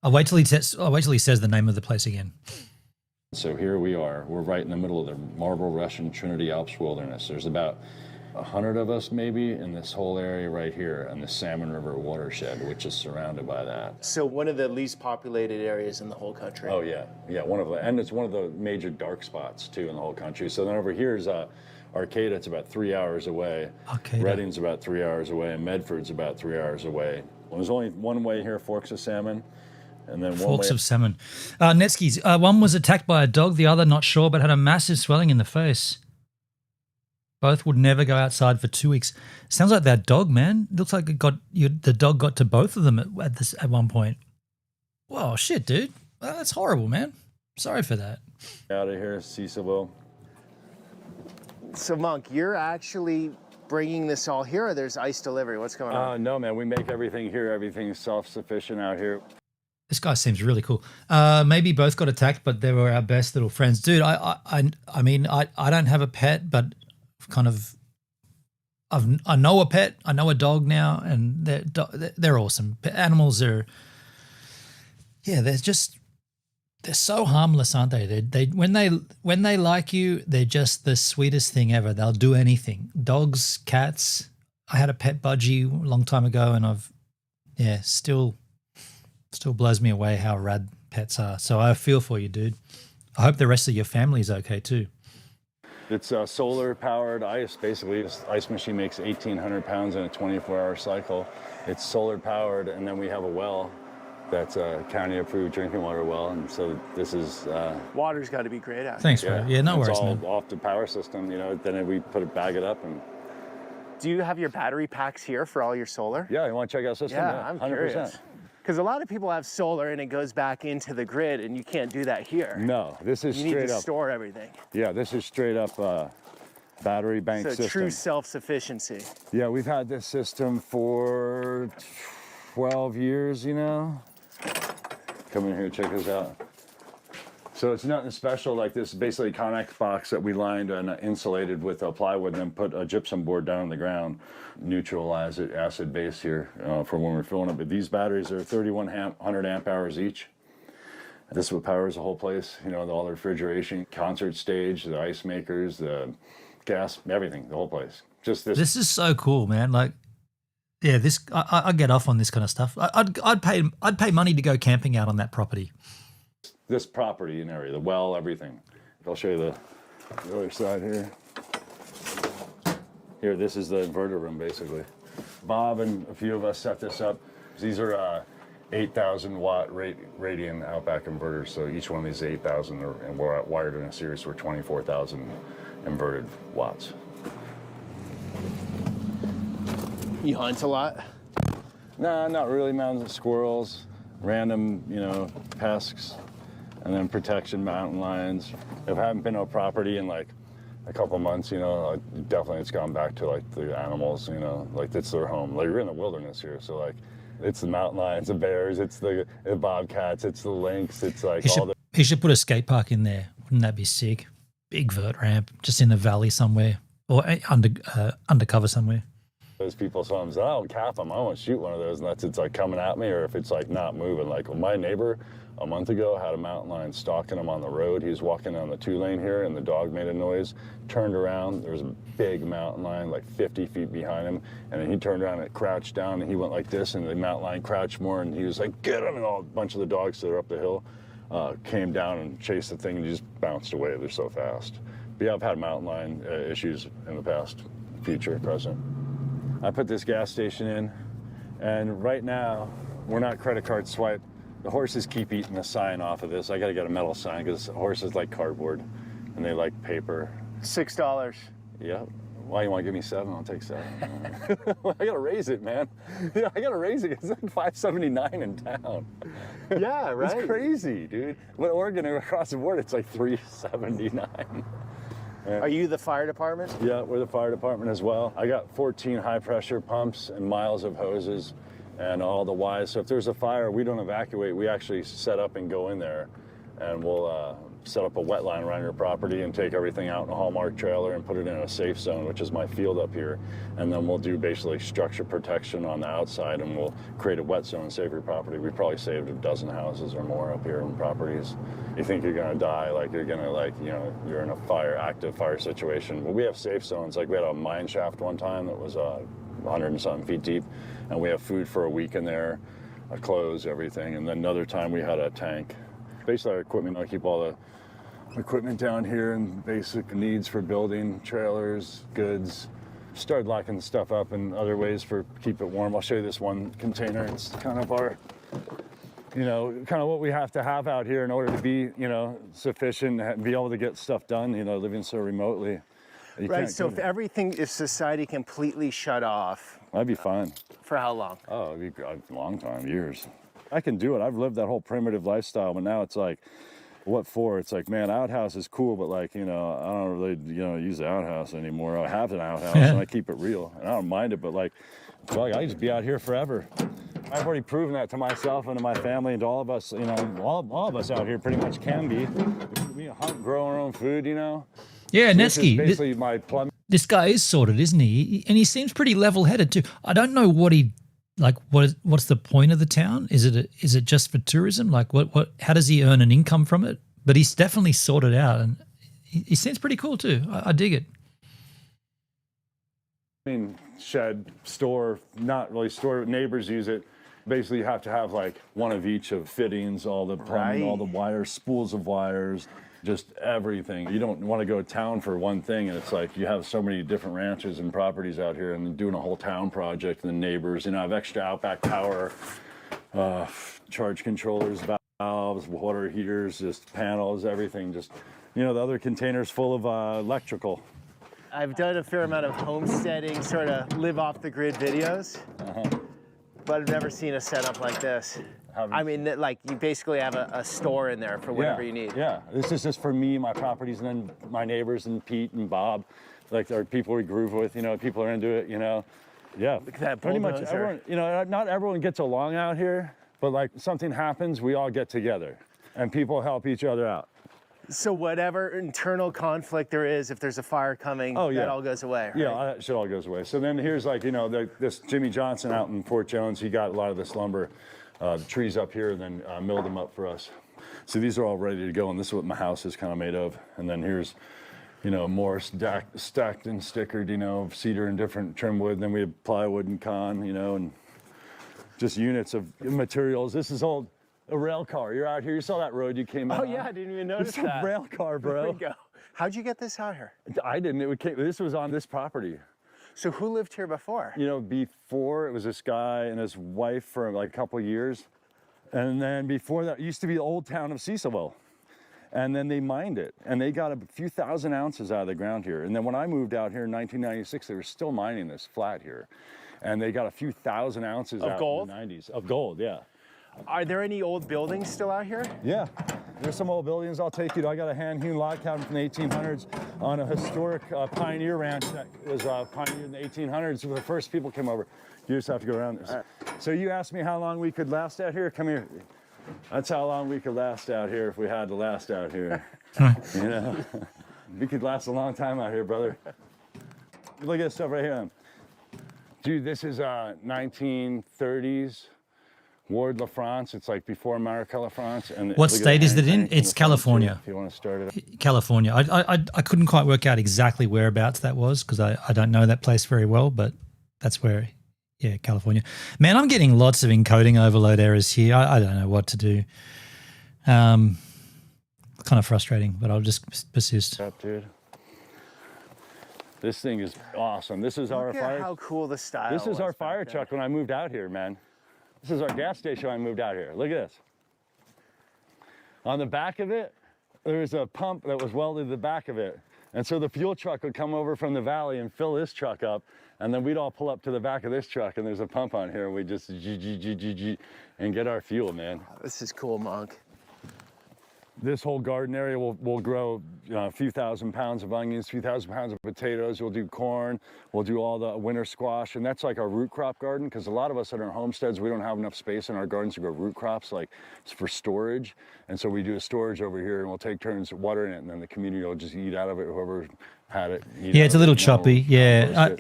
I'll wait till he says the name of the place again.
So here we are. We're right in the middle of the Marble Russian Trinity Alps Wilderness. There's about 100 of us maybe in this whole area right here in the Salmon River watershed, which is surrounded by that.
So one of the least populated areas in the whole country.
Oh yeah, one of the, and it's one of the major dark spots too in the whole country. So then over here is Arcata, it's about 3 hours away.
Arcata.
Reading's about 3 hours away, and Medford's about 3 hours away. Well, there's only one way here, Forks of Salmon, and then one
Forks
way.
of Salmon. Netsky's, one was attacked by a dog, the other not sure, but had a massive swelling in the face. Both would never go outside for 2 weeks. Sounds like that dog, man. Looks like the dog got to both of them at one point. Whoa, shit, dude. That's horrible, man. Sorry for that.
Out of here, Cecilville.
So, Monk, you're actually bringing this all here, or there's ice delivery? What's going on?
No, man, we make everything here. Everything's self-sufficient out here.
This guy seems really cool. Maybe both got attacked, but they were our best little friends. Dude, I mean, I don't have a pet, but kind of, I know a pet. I know a dog now, and they're awesome. Animals are, yeah, they're so harmless, aren't they? They when they like you, they're just the sweetest thing ever. They'll do anything. Dogs, cats. I had a pet budgie a long time ago, and still blows me away how rad pets are. So I feel for you, dude. I hope the rest of your family is okay too.
It's solar powered ice. Basically, this ice machine makes 1,800 pounds in a 24-hour cycle. It's solar powered, and then we have a well that's a county approved drinking water well. And so this is
Water's got to be great out.
Thanks, bro. Yeah, no worries,
it's all
man.
off the power system, then we bag it up. And
Do you have your battery packs here for all your solar?
yeah, you want to check out system?
Yeah, I'm
100%.
curious. Because a lot of people have solar and it goes back into the grid, and you can't do that here.
No, this is
You need
straight
to
up.
store everything.
Yeah, this is straight up battery bank
So
system.
true self-sufficiency.
Yeah, we've had this system for 12 years, Come in here, check this out. So it's nothing special. Like this, basically a Connex box that we lined and insulated with plywood, and then put a gypsum board down on the ground, neutralize it, acid base here for when we're filling it. But these batteries are 3,100 amp hours each. This is what powers the whole place. All the refrigeration, concert stage, the ice makers, the gas, everything, the whole place. Just this.
This is so cool, man. Like, yeah, I get off on this kind of stuff. I'd pay money to go camping out on that property.
This property and area, the well, everything. I'll show you the other side here. Here, this is the inverter room, basically. Bob and a few of us set this up. These are 8,000 watt radian Outback inverters. So each one of these 8,000, and we're wired in a series for 24,000 inverted watts.
You hunt a lot?
Nah, not really. Mountains of squirrels, random, pests, and then protection, mountain lions. If I haven't been to a property in like a couple months, definitely it's gone back to like the animals, like it's their home. Like you're in the wilderness here, so like it's the mountain lions, the bears, it's the bobcats, it's the lynx, it's like
He should put a skate park in there. Wouldn't that be sick? Big vert ramp, just in the valley somewhere, or undercover somewhere.
those people's homes. I don't cap them. I won't shoot one of those unless it's like coming at me or if it's like not moving. Like my neighbor a month ago had a mountain lion stalking him on the road. He was walking down the 2-lane here and the dog made a noise, turned around. There was a big mountain lion like 50 feet behind him. And then he turned around and crouched down and he went like this and the mountain lion crouched more and he was like, get him. And a bunch of the dogs that are up the hill came down and chased the thing and he just bounced away. They're so fast. But yeah, I've had mountain lion issues in the past, future, present. I put this gas station in, and right now, we're not credit card swipe. The horses keep eating the sign off of this. I gotta get a metal sign because horses like cardboard and they like paper.
$6.
Yeah. Why, you wanna give me 7? I'll take 7. I gotta raise it, man. Yeah, I gotta raise it. It's like $5.79 in town.
Yeah, right.
It's crazy, dude. But Oregon, across the board, it's like $3.79.
Are you the fire department?
Yeah, we're the fire department as well. I got 14 high pressure pumps and miles of hoses and all the wires. So if there's a fire, we don't evacuate. We actually set up and go in there and we'll set up a wet line around your property and take everything out in a Hallmark trailer and put it in a safe zone, which is my field up here. And then we'll do basically structure protection on the outside and we'll create a wet zone and save your property. We probably saved a dozen houses or more up here in properties. You think you're gonna die, like you're gonna you're in a active fire situation. But we have safe zones. Like we had a mine shaft one time that was 100 and something feet deep. And we have food for a week in there, clothes, everything. And then another time we had a tank. Basically our equipment, I keep all equipment down here and basic needs for building, trailers, goods. Started locking stuff up in other ways for keep it warm. I'll show you this one container. It's kind of our, you know, kind of what we have to have out here in order to be, you know, sufficient and be able to get stuff done, you know, living so remotely.
Right, so if society completely shut off.
I'd be fine.
For how long?
Oh, it'd be a long time, years. I can do it. I've lived that whole primitive lifestyle, but now it's like, what for? It's like, man, outhouse is cool, but like, you know, I don't really, you know, use the outhouse anymore. I have an outhouse and I keep it real and I don't mind it, but like, well, I just be out here forever. I've already proven that to myself and to my family and to all of us, you know, all of us out here pretty much can be. We hunt, grow our own food, you know.
Yeah,
So
Netsky.
basically my plum.
This guy is sorted, isn't he? And he seems pretty level-headed too. I don't know what he like. What's the point of the town? Is it just for tourism? Like what? How does he earn an income from it? But he's definitely sorted out, and he seems pretty cool too. I dig it.
I mean, shed, store, not really store. Neighbors use it. Basically, you have to have like one of each of fittings, all the plumbing, all the wires, spools of wires, just everything. You don't want to go to town for one thing, and it's like you have so many different ranches and properties out here, and doing a whole town project, and the neighbors, you know, have extra outback power, charge controllers, valves, water heaters, just panels, everything. Just, you know, the other containers full of electrical.
I've done a fair amount of homesteading, sort of live off the grid videos, but I've never seen a setup like this. I mean, like you basically have a store in there for whatever you need.
Yeah, this is just for me, my properties, and then my neighbors and Pete and Bob, like they're people we groove with, you know, people are into it, you know. Yeah,
Look at that
pretty much
bulldozer.
everyone, you know, not everyone gets along out here, but like something happens, we all get together and people help each other out.
So whatever internal conflict there is, if there's a fire coming, that all goes away, right?
Yeah, that shit all goes away. So then here's like, you know, this Jimmy Johnson out in Fort Jones, he got a lot of this lumber, the trees up here, and then milled them up for us. So these are all ready to go, and this is what my house is kind of made of. And then here's, you know, more stacked and stickered, you know, cedar and different trim wood. And then we have plywood and con, you know, and just units of materials. This is old. A rail car. You're out here. You saw that road you came out.
Oh yeah, I didn't even notice
It's
that.
a rail car, bro.
There we go. How'd you get this out here?
I didn't. This was on this property.
So who lived here before?
You know, before it was this guy and his wife for like a couple of years, and then before that, it used to be the old town of Cecilville, and then they mined it, and they got a few thousand ounces out of the ground here. And then when I moved out here in 1996, they were still mining this flat here, and they got a few thousand ounces out
gold?
in the 90s of gold. Yeah.
Are there any old buildings still out here?
Yeah, there's some old buildings. I'll take you to. I got a hand-hewn log cabin from the 1800s on a historic pioneer ranch that was pioneered in the 1800s when the first people came over. You just have to go around this. Right. So you asked me how long we could last out here? Come here. That's how long we could last out here if we had to last out here. You know, we could last a long time out here, brother. Look at this stuff right here. Dude, this is 1930s. Ward LaFrance, it's like before America LaFrance. And
What state is it in? It's California.
If you want to start it up.
California. I couldn't quite work out exactly whereabouts that was because I don't know that place very well, but that's where, yeah, California. Man, I'm getting lots of encoding overload errors here. I don't know what to do. Kind of frustrating, but I'll just persist.
Up, dude. This thing is awesome. This is our fire.
How cool the style.
This is our fire truck when I moved out here, man. This is our gas station when I moved out here. Look at this. On the back of it, there's a pump that was welded to the back of it. And so the fuel truck would come over from the valley and fill this truck up. And then we'd all pull up to the back of this truck and there's a pump on here and we just and get our fuel, man.
This is cool, Monk.
This whole garden area will grow a few thousand pounds of onions, a few thousand pounds of potatoes. We'll do corn. We'll do all the winter squash. And that's like our root crop garden because a lot of us in our homesteads, we don't have enough space in our gardens to grow root crops, like it's for storage. And so we do a storage over here and we'll take turns watering it and then the community will just eat out of it, whoever had it.
Yeah, it's a little choppy. Yeah,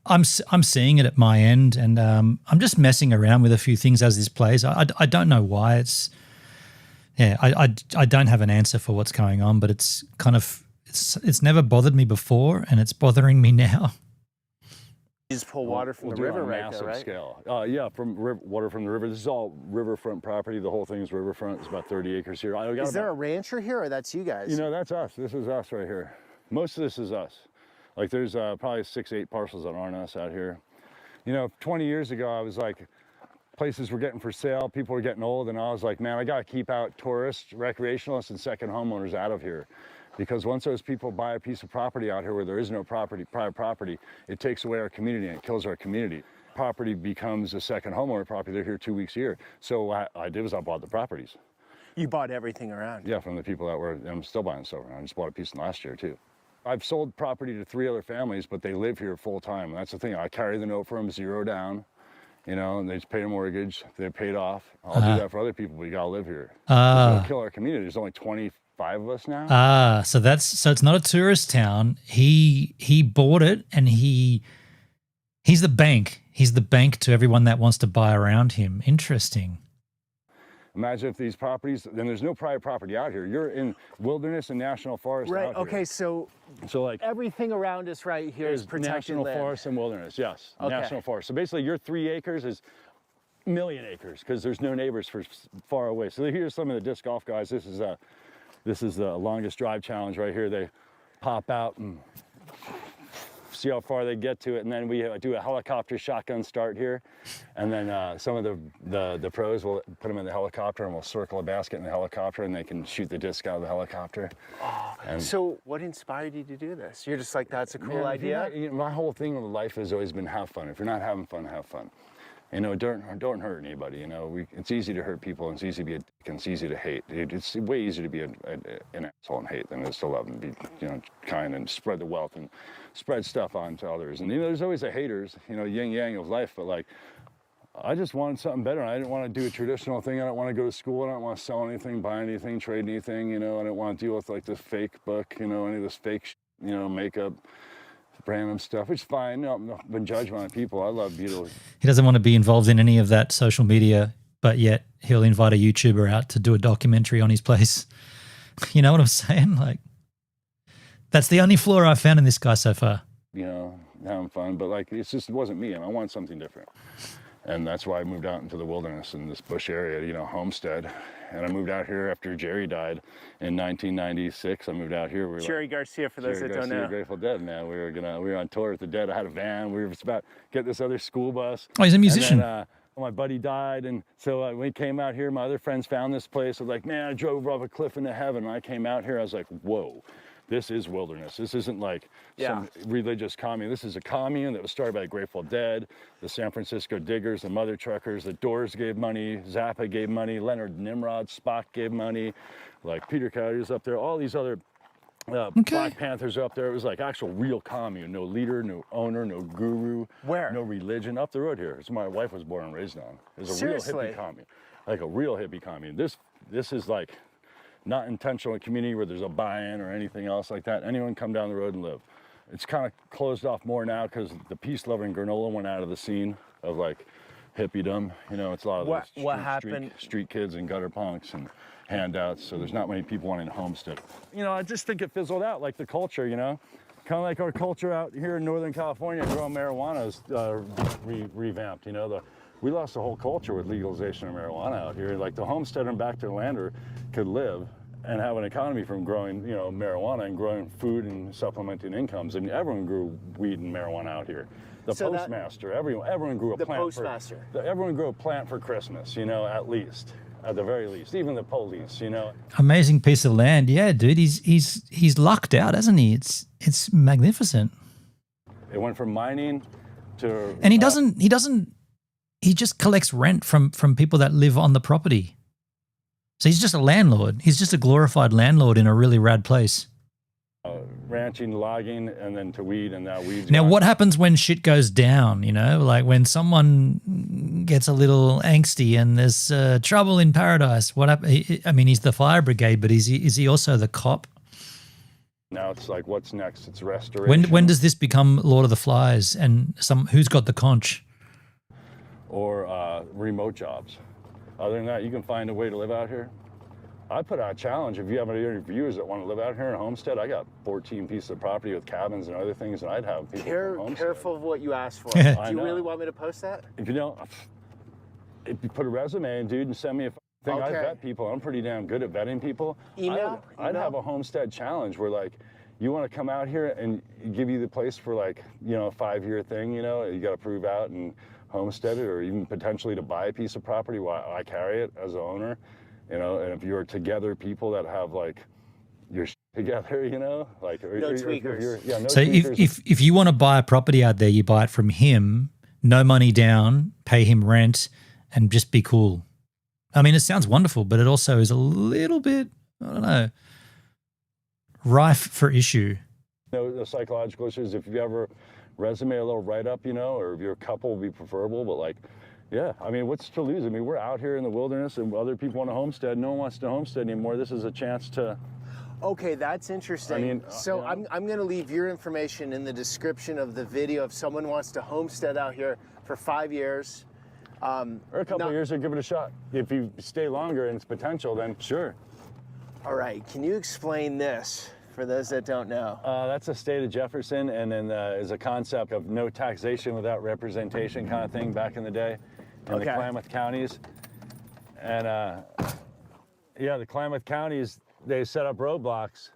I'm seeing it at my end and I'm just messing around with a few things as this plays. I don't know why it's... Yeah, I don't have an answer for what's going on, but it's kind of it's never bothered me before, and it's bothering me now.
just pull water from
We'll
the
do it
river
on a
right
massive
there, right?
scale. Yeah, from water from the river. This is all riverfront property. The whole thing is riverfront. It's about 30 acres here.
Is there a rancher here, or that's you guys?
You know, that's us. This is us right here. Most of this is us. Like there's probably 6, 8 parcels that aren't us out here. You know, 20 years ago, I was like, places were getting for sale, people were getting old, and I was like, man, I gotta keep out tourists, recreationalists, and second homeowners out of here. Because once those people buy a piece of property out here where there is no private property, it takes away our community and it kills our community. Property becomes a second homeowner property. They're here 2 weeks a year. So what I did was I bought the properties.
You bought everything around.
Yeah, from the people that were, I'm still buying stuff around. I just bought a piece last year too. I've sold property to 3 other families, but they live here full time. And that's the thing. I carry the note for them, 0 down, you know, and they just pay their mortgage. They're paid off. I'll do that for other people, but you gotta live here. It'll kill our community. There's only 25 of us now.
So it's not a tourist town. He bought it, and he's the bank. He's the bank to everyone that wants to buy around him. Interesting.
Imagine if these properties, then there's no private property out here. You're in wilderness and national forest
Right.
out here.
Okay. So
like
everything around us right here is protected
national
land.
forest and wilderness. Yes.
Okay.
National forest. So basically, your 3 acres is a million acres because there's no neighbors for far away. So here's some of the disc golf guys. This is the longest drive challenge right here. They pop out and see how far they get to it, and then we do a helicopter shotgun start here, and then some of the pros will put them in the helicopter, and we'll circle a basket in the helicopter, and they can shoot the disc out of the helicopter. And
So what inspired you to do this? You're just like, that's a cool
man,
idea?
you know, my whole thing with life has always been have fun. If you're not having fun, have fun. You know, don't hurt anybody. You know, it's easy to hurt people, and it's easy to be a dick, and it's easy to hate. It's way easier to be an asshole and hate than it is to love and be, you know, kind and spread the wealth and spread stuff on to others. And you know, there's always the haters, you know, yin yang of life. But like, I just wanted something better. I didn't want to do a traditional thing. I don't want to go to school. I don't want to sell anything, buy anything, trade anything. You know, I don't want to deal with like this fake book. You know, any of this fake, you know, makeup. Random stuff, which is fine. No, I'm not been judged by people. I love beautiful.
He doesn't want to be involved in any of that social media, but yet he'll invite a YouTuber out to do a documentary on his place. You know what I'm saying? Like, that's the only flaw I've found in this guy so far.
You know, having fun, but like it wasn't me, and I wanted something different. And that's why I moved out into the wilderness in this bush area, you know, homestead. And I moved out here after Jerry died in 1996. I moved out here.
Jerry Garcia, for those that don't know.
Grateful Dead, man. We were on tour with the Dead. I had a van. We were just about to get this other school bus.
Oh, he's a musician.
And then, my buddy died, and so when we came out here, my other friends found this place. I was like, man, I drove off a cliff into heaven. And I came out here, I was like, whoa. This is wilderness. This isn't like some religious commune. This is a commune that was started by the Grateful Dead, the San Francisco Diggers, the Mother Truckers, the Doors gave money, Zappa gave money, Leonard Nimrod, Spock gave money, like Peter Coyote's up there, all these other Black Panthers are up there. It was like actual real commune. No leader, no owner, no guru.
Where?
No religion. Up the road here. It's my wife was born and raised on. It was a real hippie commune. Like a real hippie commune. This is like not intentional community where there's a buy-in or anything else like that. Anyone come down the road and live. It's kind of closed off more now because the peace-loving granola went out of the scene of like hippiedom. You know, it's a lot of those street kids and gutter punks and handouts. So there's not many people wanting to homestead. You know, I just think it fizzled out, like the culture, you know. Kind of like our culture out here in Northern California, growing marijuana is revamped, you know. We lost the whole culture with legalization of marijuana out here. Like the homesteader and back to the lander could live and have an economy from growing, you know, marijuana and growing food and supplementing incomes. And everyone grew weed and marijuana out here. The postmaster, everyone grew a plant.
Postmaster.
Everyone grew a plant for Christmas, you know, at the very least. Even the police, you know.
Amazing piece of land, yeah, dude. He's lucked out, hasn't he? It's magnificent.
It went from mining to.
And he just collects rent from people that live on the property. So he's just a landlord. He's just a glorified landlord in a really rad place.
Ranching, logging, and then to weed, and now weeds.
Now, what happens when shit goes down, you know? Like when someone gets a little angsty and there's trouble in paradise, what happens? I mean, he's the fire brigade, but is he also the cop?
Now it's like, what's next? It's restoration.
When does this become Lord of the Flies and who's got the conch?
Or remote jobs. Other than that, you can find a way to live out here. I put out a challenge. If you have any viewers that want to live out here in Homestead, I got 14 pieces of property with cabins and other things, and I'd have people from Homestead.
Careful of what you ask for. Do you really want me to post that?
If you don't, if you put a resume in, dude, and send me a thing, I vet people. I'm pretty damn good at vetting people. I'd have a Homestead challenge where, like, you want to come out here and give you the place for, like, you know, a 5-year thing, you know, you got to prove out and homestead it, or even potentially to buy a piece of property while I carry it as an owner, you know, and if you're together people that have, like, your together, you know, like,
no tweakers.
No
so
tweakers.
if you want to buy a property out there, you buy it from him, no money down, pay him rent, and just be cool. I mean, it sounds wonderful, but it also is a little bit, I don't know, rife for issue.
The psychological issues, if you ever resume a little write-up, you know, or if you're a couple would be preferable, but, like, yeah, I mean, what's to lose? I mean, we're out here in the wilderness and other people want to homestead. No one wants to homestead anymore. This is a chance to...
Okay, that's interesting.
I mean,
so
you know,
I'm going to leave your information in the description of the video if someone wants to homestead out here for 5 years.
Or a couple of years, or give it a shot. If you stay longer and it's potential, then sure.
All right, can you explain this for those that don't know?
That's the state of Jefferson, and then is a concept of no taxation without representation kind of thing back in the day in the Klamath counties. And yeah, the Klamath counties, they set up roadblocks.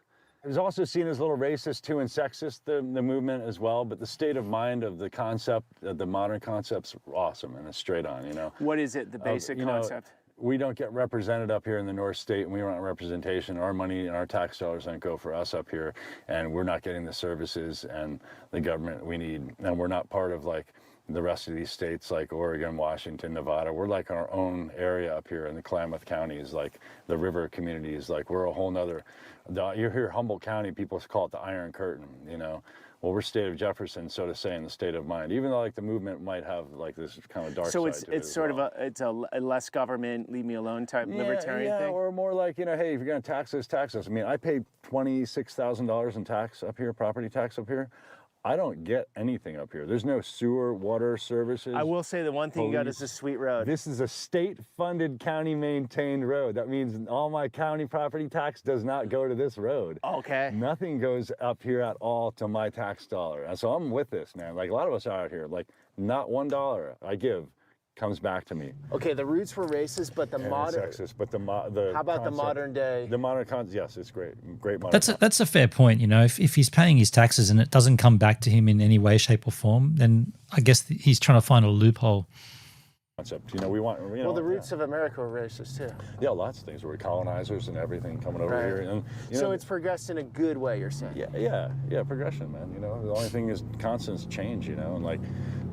It was also seen as a little racist too and sexist, the movement as well, but the state of mind of the concept, the modern concept's awesome and it's straight on, you know.
What is it, the basic concept?
We don't get represented up here in the North State, and we want representation. Our money and our tax dollars don't go for us up here, and we're not getting the services and the government we need, and we're not part of, like, the rest of these states like Oregon, Washington, Nevada. We're like our own area up here in the Klamath counties, like the river communities. Like, we're a whole nother, you hear Humboldt County, people call it the Iron Curtain, you know. Well, we're state of Jefferson, so to say, in the state of mind. Even though, like, the movement might have, like, this kind of dark
so
side
it's
to it
it's
as
sort
well.
of a less government, leave me alone type libertarian thing?
Or more like, you know, hey, if you're going to tax us, tax us. I mean, I paid $26,000 in tax up here, property tax up here. I don't get anything up here. There's no sewer, water services.
I will say the one thing you got is a sweet road.
This is a state-funded, county-maintained road. That means all my county property tax does not go to this road.
Okay.
Nothing goes up here at all to my tax dollar. And so I'm with this, man. Like, a lot of us out here, like, not $1 I give comes back to me.
Okay, the roots were racist, but the modern...
Sexist, but the
how about the modern day?
The modern concept, yes, it's great. Great modern
That's a fair point, you know. If he's paying his taxes and it doesn't come back to him in any way, shape or form, then I guess he's trying to find a loophole.
Concept. You know, we want, you know,
well, the roots of America were racist, too.
Yeah, lots of things. We're colonizers and everything coming over here. And, you
so
know,
it's progressed in a good way, you're saying?
Yeah, progression, man. You know, the only thing is constant is change, you know, and, like,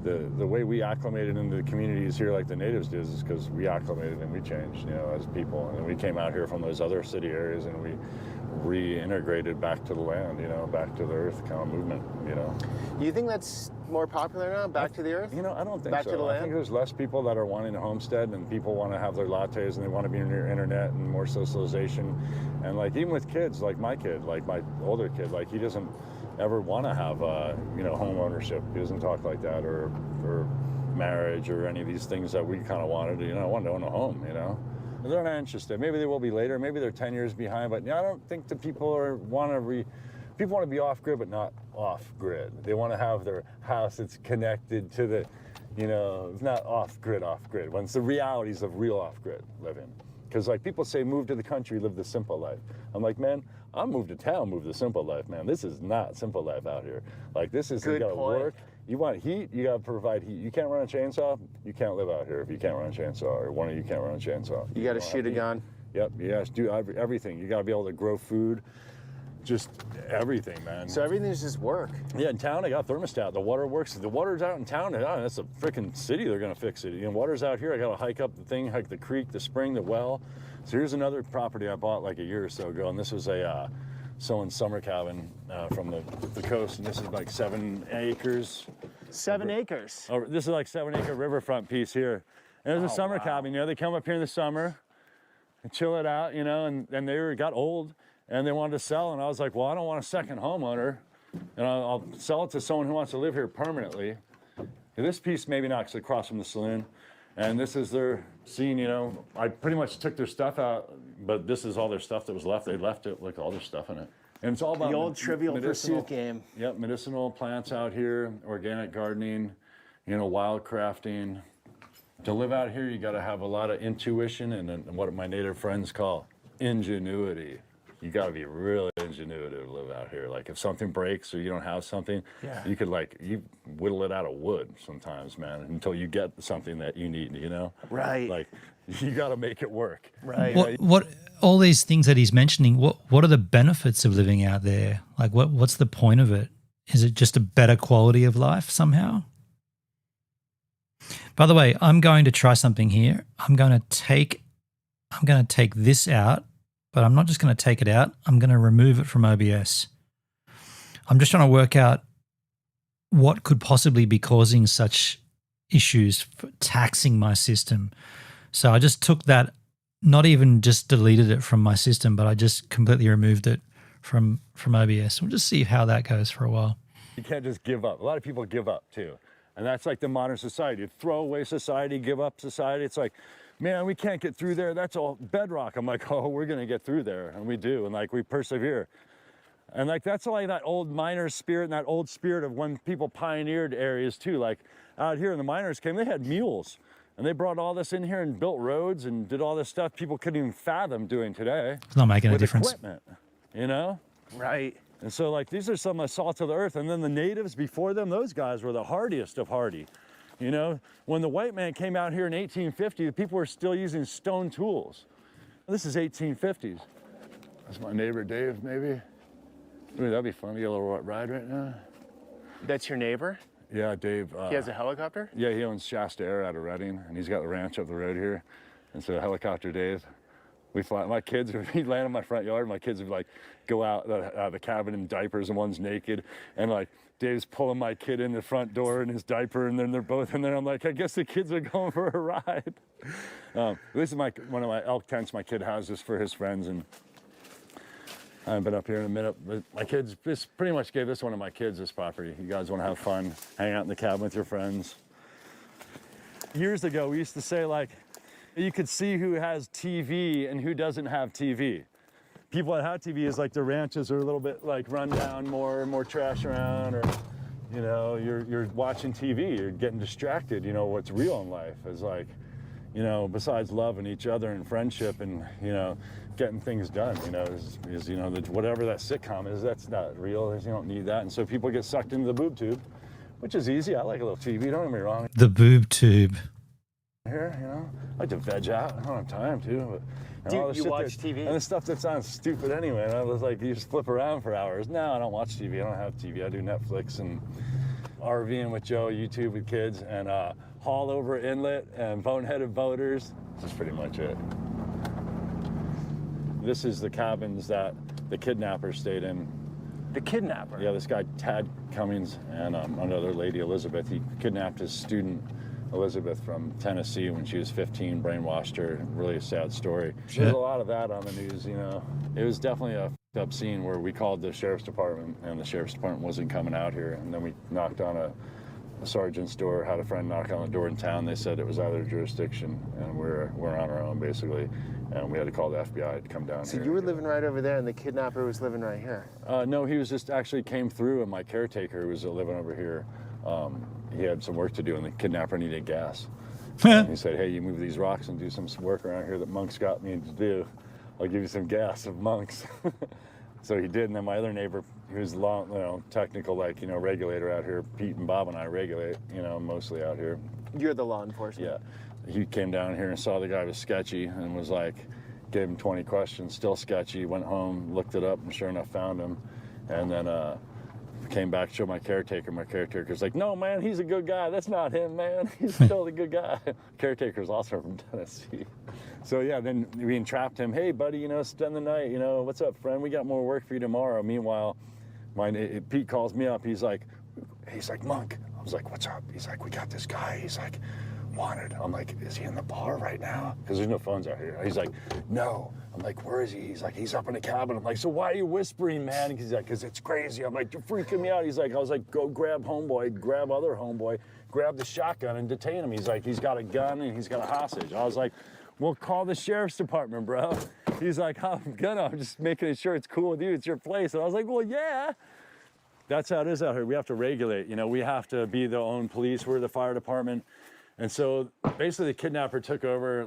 the way we acclimated into the communities here like the natives did is because we acclimated and we changed, you know, as people. And we came out here from those other city areas and we reintegrated back to the land, you know, back to the earth kind of movement, you know.
You think that's more popular now, back to the earth?
You know, I don't think
back
so.
To the land?
I think there's less people that are wanting to homestead and people want to have their lattes and they want to be near internet and more socialization. And, like, even with kids, like my kid, like my older kid, like, he doesn't ever want to have, you know, home ownership. He doesn't talk like that, or marriage or any of these things that we kind of wanted to, you know, I wanted to own a home, you know. They're not interested. Maybe they will be later. Maybe they're 10 years behind, but I don't think the people want to be off-grid, but not off-grid. They want to have their house that's connected to the, you know, it's not off-grid, when it's the realities of real off-grid living. Because, like, people say, move to the country, live the simple life. I'm like, man, I'll move to town, move the simple life, man. This is not simple life out here. Like, this is, you gotta work. You want heat, you gotta provide heat. You can't run a chainsaw, you can't live out here if you can't run a chainsaw, or one of you can't run a chainsaw.
You gotta shoot a gun.
Yep, you gotta do everything. You gotta be able to grow food, just everything, man.
So everything's just work.
Yeah, in town, I got thermostat. The water works. The water's out in town. That's a freaking city. They're gonna fix it. You know, water's out here. I gotta hike up the thing, hike the creek, the spring, the well. So here's another property I bought like a year or so ago, and this was a someone's summer cabin from the coast, and this is like 7 acres. 7
acres?
Oh, this is like 7-acre riverfront piece here. And there's a summer cabin, you know, they come up here in the summer and chill it out, you know, and they got old and they wanted to sell, and I was like, well, I don't want a second homeowner, and I'll sell it to someone who wants to live here permanently. This piece maybe not, 'cause it's across from the saloon. And this is their scene, you know. I pretty much took their stuff out, but this is all their stuff that was left. They left it with all their stuff in it. And it's all about
The old Trivial Pursuit game.
Yep, medicinal plants out here, organic gardening, you know, wild crafting. To live out here, you got to have a lot of intuition and what my native friends call ingenuity. You got to be really ingenuitive to live out here. Like if something breaks or you don't have something, you could you whittle it out of wood sometimes, man, until you get something that you need, you know?
Right.
Like you got to make it work.
Right.
What all these things that he's mentioning, what are the benefits of living out there? Like what's the point of it? Is it just a better quality of life somehow? By the way, I'm going to try something here. I'm going to take this out, but I'm not just going to take it out. I'm going to remove it from OBS. I'm just trying to work out what could possibly be causing such issues, taxing my system. So I just took that, not even just deleted it from my system, but I just completely removed it from OBS. We'll just see how that goes for a while.
You can't just give up. A lot of people give up too. And that's like the modern society, throwaway society, give up society. It's like, man, we can't get through there. That's all bedrock. I'm like, oh, we're going to get through there. And we do. And like, we persevere. And like, that's like that old miner spirit and that old spirit of when people pioneered areas too. Like out here, when the miners came, they had mules. And they brought all this in here and built roads and did all this stuff people couldn't even fathom doing today.
It's not making a difference.
Equipment, you know?
Right.
And so like, these are some of the salts of the earth. And then the natives before them, those guys were the hardiest of hardy. You know, when the white man came out here in 1850, the people were still using stone tools. This is 1850s. That's my neighbor, Dave, maybe. Ooh, that'd be fun. We get a little ride right now.
That's your neighbor?
Yeah, Dave.
He has a helicopter?
Yeah, he owns Shasta Air out of Redding, and he's got the ranch up the road here. And so helicopter Dave. We fly, my kids, if he land in my front yard, my kids would like go out the cabin in diapers and one's naked. And like Dave's pulling my kid in the front door in his diaper and then they're both in there. I'm like, I guess the kids are going for a ride. This is one of my elk tents my kid has just for his friends. And I haven't been up here in a minute, but my kids, this pretty much gave this one of my kids this property. You guys want to have fun, hang out in the cabin with your friends. Years ago, we used to say like, you could see who has TV and who doesn't have TV. People that have TV is like their ranches are a little bit like run down, more trash around, or you know, you're watching TV, you're getting distracted. You know, what's real in life is like, you know, besides loving each other and friendship and, you know, getting things done, you know, is you know, whatever that sitcom is, that's not real. You don't need that. And so people get sucked into the boob tube, which is easy. I like a little TV, don't get me wrong.
The boob tube.
Here, you know, I like to veg out. I don't have time to. But,
Do you watch TV?
And the stuff that sounds stupid anyway. And I was like, you just flip around for hours. No, I don't watch TV. I don't have TV. I do Netflix and RVing with Joe, YouTube with kids, and haul over inlet and boneheaded boaters. This is pretty much it. This is the cabins that the kidnappers stayed in.
The kidnapper?
Yeah, this guy, Tad Cummings, and another lady, Elizabeth, he kidnapped his student, Elizabeth, from Tennessee when she was 15, brainwashed her. Really a sad story. There's a lot of that on the news, you know. It was definitely a f***ed up scene where we called the sheriff's department and the sheriff's department wasn't coming out here. And then we knocked on a sergeant's door, had a friend knock on the door in town. They said it was out of their jurisdiction and we're on our own basically. And we had to call the FBI to come down here.
So you were living right over there and the kidnapper was living right here?
No, he was just actually came through and my caretaker was living over here. He had some work to do and the kidnapper needed gas. And he said, hey, you move these rocks and do some work around here that Monk's got me to do. I'll give you some gas of Monk's. So he did, and then my other neighbor, who's technical, like, you know, regulator out here, Pete and Bob and I regulate, you know, mostly out here.
You're the law enforcement?
Yeah. He came down here and saw the guy was sketchy and was like, gave him 20 questions, still sketchy, went home, looked it up, and sure enough found him. And then came back, showed my caretaker. My caretaker's like, no, man, he's a good guy. That's not him, man. He's still a good guy. Caretaker's also from Tennessee. So yeah, then we entrapped him. Hey, buddy, you know, spend the night. You know, what's up, friend? We got more work for you tomorrow. Meanwhile, Pete calls me up. He's like, Monk. I was like, what's up? He's like, we got this guy. He's like, wanted. I'm like, is he in the bar right now? Because there's no phones out here. He's like, no. I'm like, where is he? He's like, he's up in the cabin. I'm like, so why are you whispering, man? He's like, because it's crazy. I'm like, you're freaking me out. He's like, I was like, go grab homeboy, grab other homeboy, grab the shotgun and detain him. He's like, he's got a gun and he's got a hostage. I was like, well, call the sheriff's department, bro. He's like, I'm just making sure it's cool with you. It's your place. And I was like, well, yeah. That's how it is out here. We have to regulate. You know, we have to be the own police. We're the fire department. And so basically the kidnapper took over,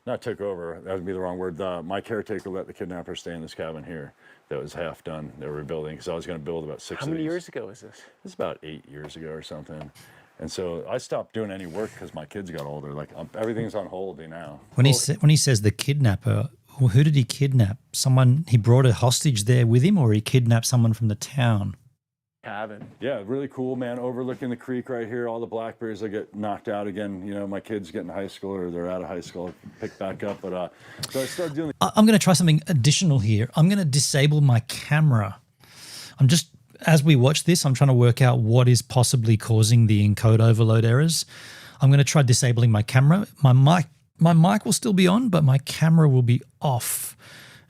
not took over, that would be the wrong word. My caretaker let the kidnapper stay in this cabin here that was half done. They were rebuilding because I was going to build about 6
How
of
many
these.
years ago was this?
It's about 8 years ago or something. And so I stopped doing any work because my kids got older. Like everything's on hold now.
When he says the kidnapper, well, who did he kidnap? Someone, he brought a hostage there with him, or he kidnapped someone from the town?
Cabin.
Yeah, really cool, man. Overlooking the creek right here. All the blackberries that get knocked out again. You know, my kids get in high school or they're out of high school, pick back up. But so I started doing.
I'm going to try something additional here. I'm going to disable my camera. As we watch this, I'm trying to work out what is possibly causing the encode overload errors. I'm going to try disabling my camera. My mic will still be on, but my camera will be off.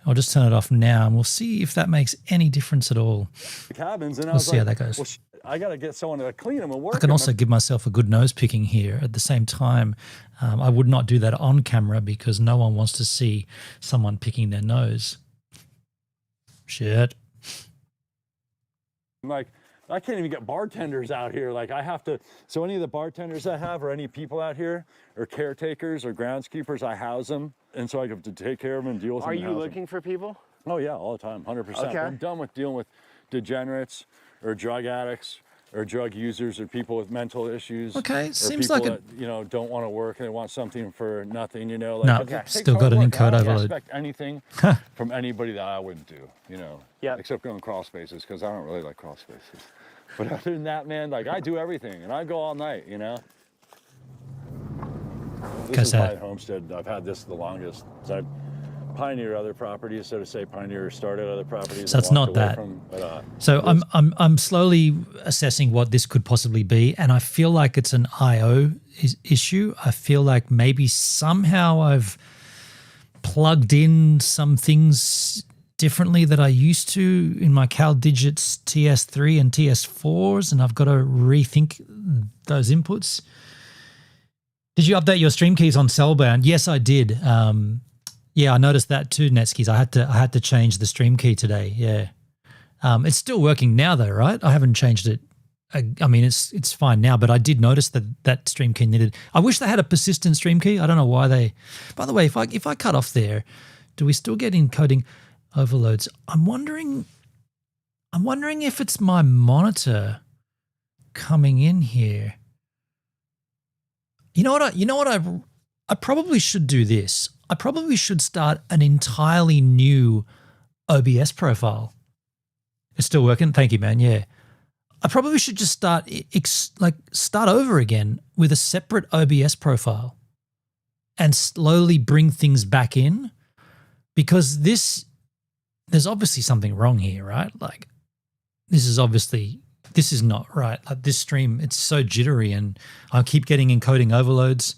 I'll just turn it off now, and we'll see if that makes any difference at all.
The cabins, and
We'll see how that goes.
Well, I got to get someone to clean them and work.
I can also give myself a good nose picking here at the same time. I would not do that on camera because no one wants to see someone picking their nose. Shit.
Like, I can't even get bartenders out here. Like, I have to. So any of the bartenders I have, or any people out here, or caretakers or groundskeepers, I house them, and so I have to take care of them and deal with them.
Are
and
you
house
looking for people?
them. Oh yeah, all the time, 100%.
Okay.
I'm done with dealing with degenerates or drug addicts or drug users or people with mental issues.
Okay,
or
seems
people
like
that, don't want to work and they want something for nothing. Like,
No,
it takes
still
hard
got an
work.
encode
I don't
overload.
expect anything from anybody that I wouldn't do.
Yeah.
Except going crawl spaces because I don't really like crawl spaces. But other than that, man, like I do everything and I go all night. This is my homestead. I've had this the longest. I pioneer other properties, so to say, pioneer or started other properties.
So it's not that. So I'm slowly assessing what this could possibly be, and I feel like it's an I/O issue. I feel like maybe somehow I've plugged in some things differently that I used to in my CalDigits TS3 and TS4s, and I've got to rethink those inputs. Did you update your stream keys on Cellbound? Yes, I did. Yeah, I noticed that too, Netskis. I had to change the stream key today. Yeah, it's still working now though, right? I haven't changed it. I mean, it's fine now, but I did notice that stream key needed. I wish they had a persistent stream key. I don't know why they. By the way, if I cut off there, do we still get encoding overloads? I'm wondering if it's my monitor coming in here. You know what? I probably should do this. I probably should start an entirely new OBS profile. It's still working. Thank you, man. Yeah. I probably should just start over again with a separate OBS profile and slowly bring things back in, because there's obviously something wrong here, right? Like this is not right. Like this stream, it's so jittery and I keep getting encoding overloads.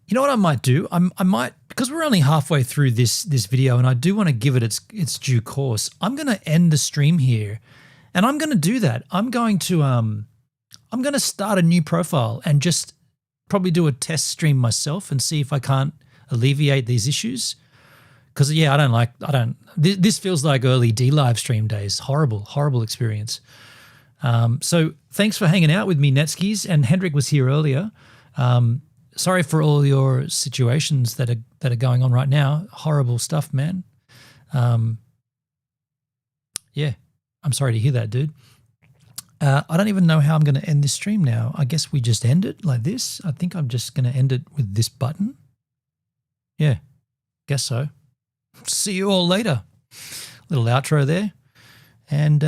You know what I might do? I might, because we're only halfway through this video and I do want to give it its due course. I'm going to end the stream here, and I'm going to do that. I'm going to start a new profile and just probably do a test stream myself and see if I can't alleviate these issues. Because yeah, this feels like early D-Live stream days. Horrible experience. So thanks for hanging out with me, Netskis, and Hendrik was here earlier. Sorry for all your situations that are going on right now. Horrible stuff, man. Yeah, I'm sorry to hear that, dude. I don't even know how I'm going to end this stream now. I guess we just end it like this. I think I'm just going to end it with this button. Yeah, guess so. See you all later. Little outro there. And